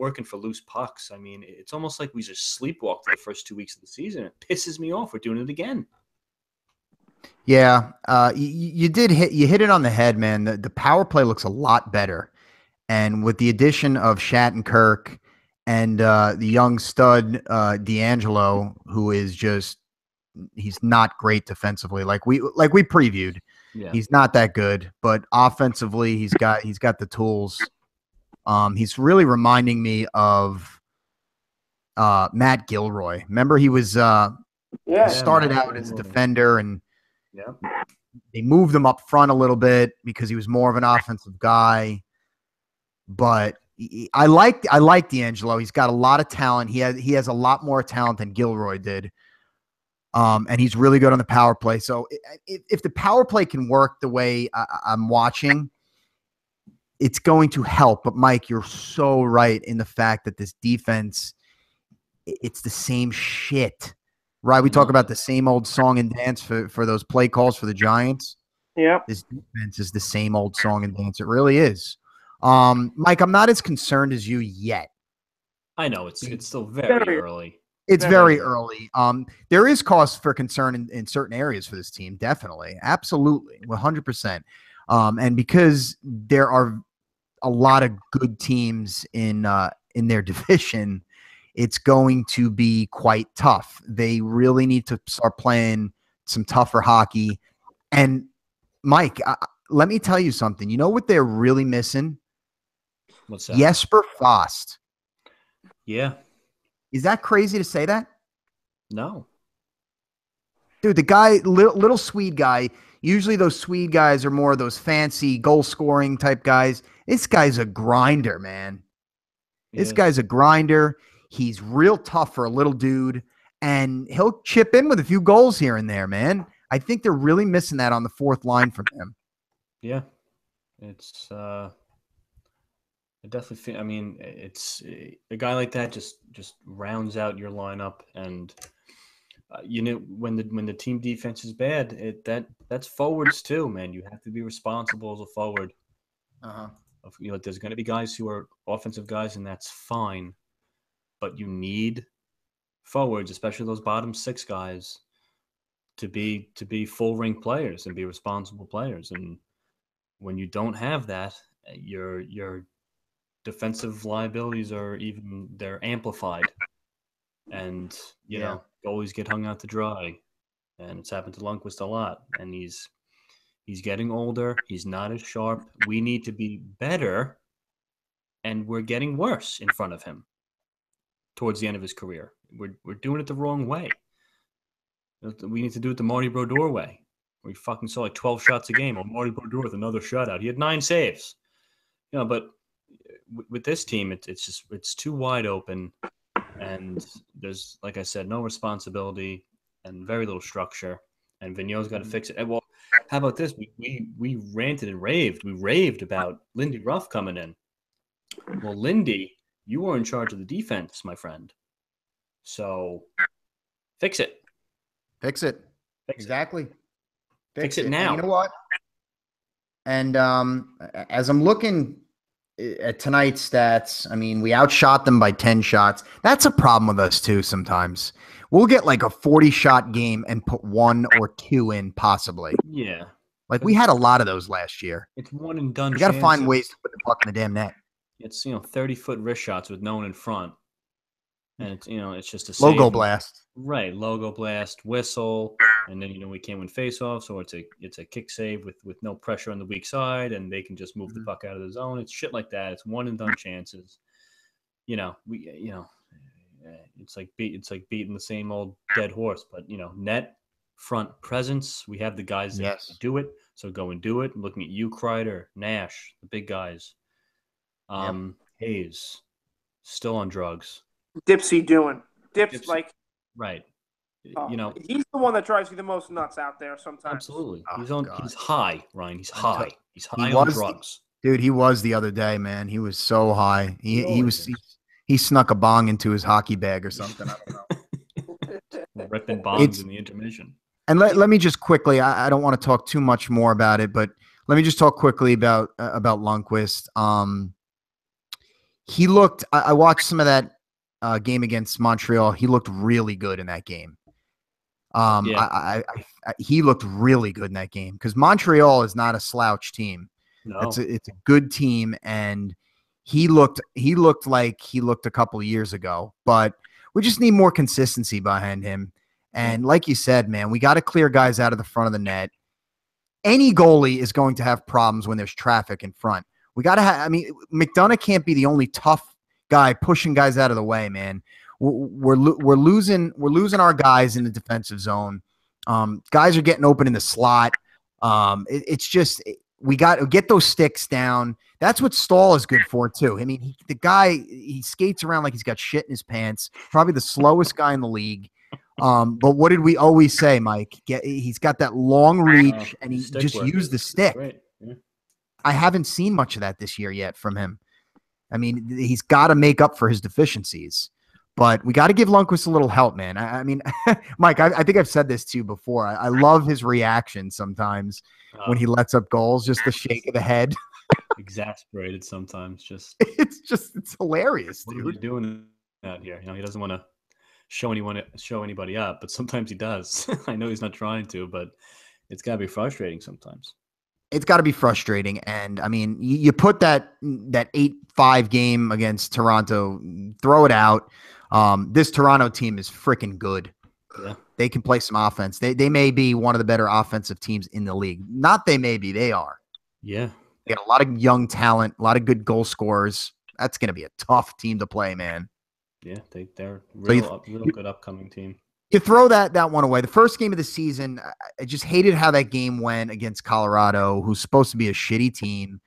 working for loose pucks. I mean, it's almost like we just sleepwalked the first 2 weeks of the season. It pisses me off. We're doing it again. Yeah, you hit it on the head, man. The power play looks a lot better, and with the addition of Shattenkirk and the young stud D'Angelo, who is just he's not great defensively, like we previewed. Yeah. He's not that good, but offensively, he's got the tools. He's really reminding me of Matt Gilroy. Remember, he was started out as a defender, and yeah, they moved him up front a little bit because he was more of an offensive guy. But I like D'Angelo. He's got a lot of talent. He has a lot more talent than Gilroy did. And he's really good on the power play. So if the power play can work the way I'm watching, it's going to help. But Mike, you're so right in the fact that this defense, it's the same shit, right? We talk about the same old song and dance for those play calls for the Giants. Yeah. This defense is the same old song and dance. It really is. Mike, I'm not as concerned as you yet. I know it's still very early. It's very early. There is cause for concern in certain areas for this team. Definitely. Absolutely. 100%. And because there are a lot of good teams in their division, it's going to be quite tough. They really need to start playing some tougher hockey. And Mike, let me tell you something. You know what they're really missing? What's that? Jesper Fast. Yeah. Is that crazy to say that? No. Dude, the guy, little Swede guy, usually those Swede guys are more of those fancy goal-scoring type guys. This guy's a grinder, man. This guy's a grinder. He's real tough for a little dude, and he'll chip in with a few goals here and there, man. I think they're really missing that on the fourth line from him. Yeah. It's I definitely feel. I mean, it's a guy like that just rounds out your lineup, and when the team defense is bad, that's forwards too, man. You have to be responsible as a forward. There's going to be guys who are offensive guys, and that's fine, but you need forwards, especially those bottom six guys, to be full ring players and be responsible players. And when you don't have that, your defensive liabilities they're amplified, and you know, goalies get hung out to dry, and it's happened to Lundqvist a lot. And he's getting older. He's not as sharp. We need to be better, and we're getting worse in front of him towards the end of his career. We're doing it the wrong way. We need to do it the Marty Brodeur way. We fucking saw like 12 shots a game. Or Marty Brodeur with another shutout. He had 9 saves. But with this team, it's too wide open, and there's, like I said, no responsibility and very little structure. And Vigneault's got to fix it. And, well, how about this? We ranted and raved. We raved about Lindy Ruff coming in. Well, Lindy, you are in charge of the defense, my friend. So fix it. Fix it. Exactly. Fix it now. And you know what? And as I'm looking at tonight's stats, I mean, we outshot them by 10 shots. That's a problem with us too sometimes. We'll get like a 40-shot game and put 1 or 2 in possibly. Yeah. Like we had a lot of those last year. It's one and done. We got to find ways to put the puck in the damn net. It's 30-foot wrist shots with no one in front. And it's just a logo save. Blast. Right, logo blast, whistle, and then we can't win faceoffs, or it's a kick save with no pressure on the weak side, and they can just move the puck out of the zone. It's shit like that. It's one and done chances. It's like beating the same old dead horse. But net front presence. We have the guys that can do it, so go and do it. I'm looking at you, Kreider, Nash, the big guys. Hayes, still on drugs. Dipsy doing. Dips like right. he's the one that drives you the most nuts out there sometimes. Absolutely. He's high, Ryan. He's high. He's high on drugs. Dude, he was the other day, man. He was so high. He snuck a bong into his hockey bag or something. I don't know. Ripping bongs in the intermission. And let me just quickly, I don't want to talk too much more about it, but let me just talk quickly about Lundqvist. he looked. I watched some of that game against Montreal. He looked really good in that game. Yeah. He looked really good in that game because Montreal is not a slouch team. No. It's a good team, and he looked like he looked a couple of years ago. But we just need more consistency behind him. And like you said, man, we got to clear guys out of the front of the net. Any goalie is going to have problems when there's traffic in front. We got to have. I mean, McDonough can't be the only tough guy pushing guys out of the way, man. We're losing our guys in the defensive zone. Guys are getting open in the slot. It's just we got to get those sticks down. That's what Stahl is good for too. I mean, the guy, he skates around like he's got shit in his pants. Probably the slowest guy in the league. But what did we always say, Mike? He's got that long reach, and he just used the stick. Yeah. I haven't seen much of that this year yet from him. I mean, he's got to make up for his deficiencies. But we got to give Lundqvist a little help, man. I mean, Mike, I think I've said this to you before. I love his reaction sometimes when he lets up goals, just the shake of the head. Exasperated sometimes. It's hilarious, dude. What are you doing out here? You know, he doesn't want to show anybody up, but sometimes he does. I know he's not trying to, but it's got to be frustrating sometimes. It's got to be frustrating. And I mean, you put that 8-5 game against Toronto, throw it out. This Toronto team is freaking good. Yeah. They can play some offense. They may be one of the better offensive teams in the league. Not they may be, they are. Yeah. They got a lot of young talent, a lot of good goal scorers. That's going to be a tough team to play, man. Yeah, they're real good upcoming team. You throw that one away. The first game of the season, I just hated how that game went against Colorado, who's supposed to be a shitty team.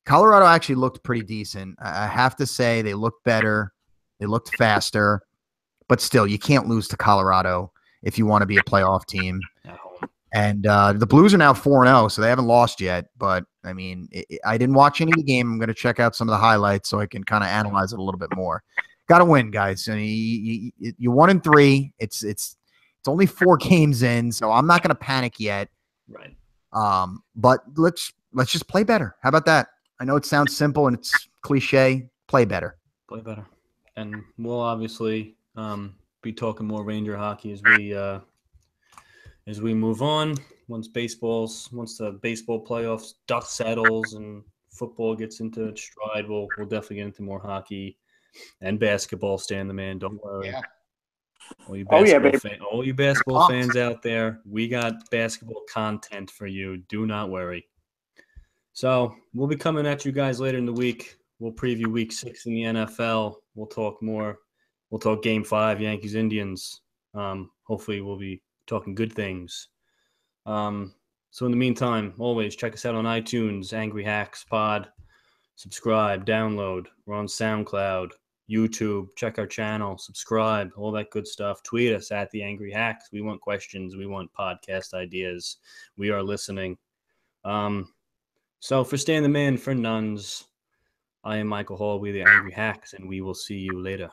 Colorado actually looked pretty decent. I have to say they looked better. They looked faster. But still, you can't lose to Colorado if you want to be a playoff team. At home. And the Blues are now 4-0, so they haven't lost yet. But, I mean, I didn't watch any of the game. I'm going to check out some of the highlights so I can kind of analyze it a little bit more. Got to win, guys. I mean, you're 1-3. It's only 4 games in, so I'm not going to panic yet. Right. But let's just play better. How about that? I know it sounds simple and it's cliche. Play better. Play better. And we'll obviously be talking more Ranger hockey as we move on. Once the baseball playoffs dust settles and football gets into its stride, we'll definitely get into more hockey and basketball. Stan the man, don't worry. Yeah. All you basketball fans out there, we got basketball content for you. Do not worry. So we'll be coming at you guys later in the week. We'll preview Week 6 in the NFL. We'll talk more. We'll talk Game 5, Yankees Indians. Hopefully we'll be talking good things. So in the meantime, always check us out on iTunes, Angry Hacks Pod. Subscribe, download. We're on SoundCloud, YouTube. Check our channel, subscribe, all that good stuff. Tweet us at The Angry Hacks. We want questions. We want podcast ideas. We are listening. So for Stan the Man, for Nuns, I am Michael Hall. We The Angry Hacks, and we will see you later.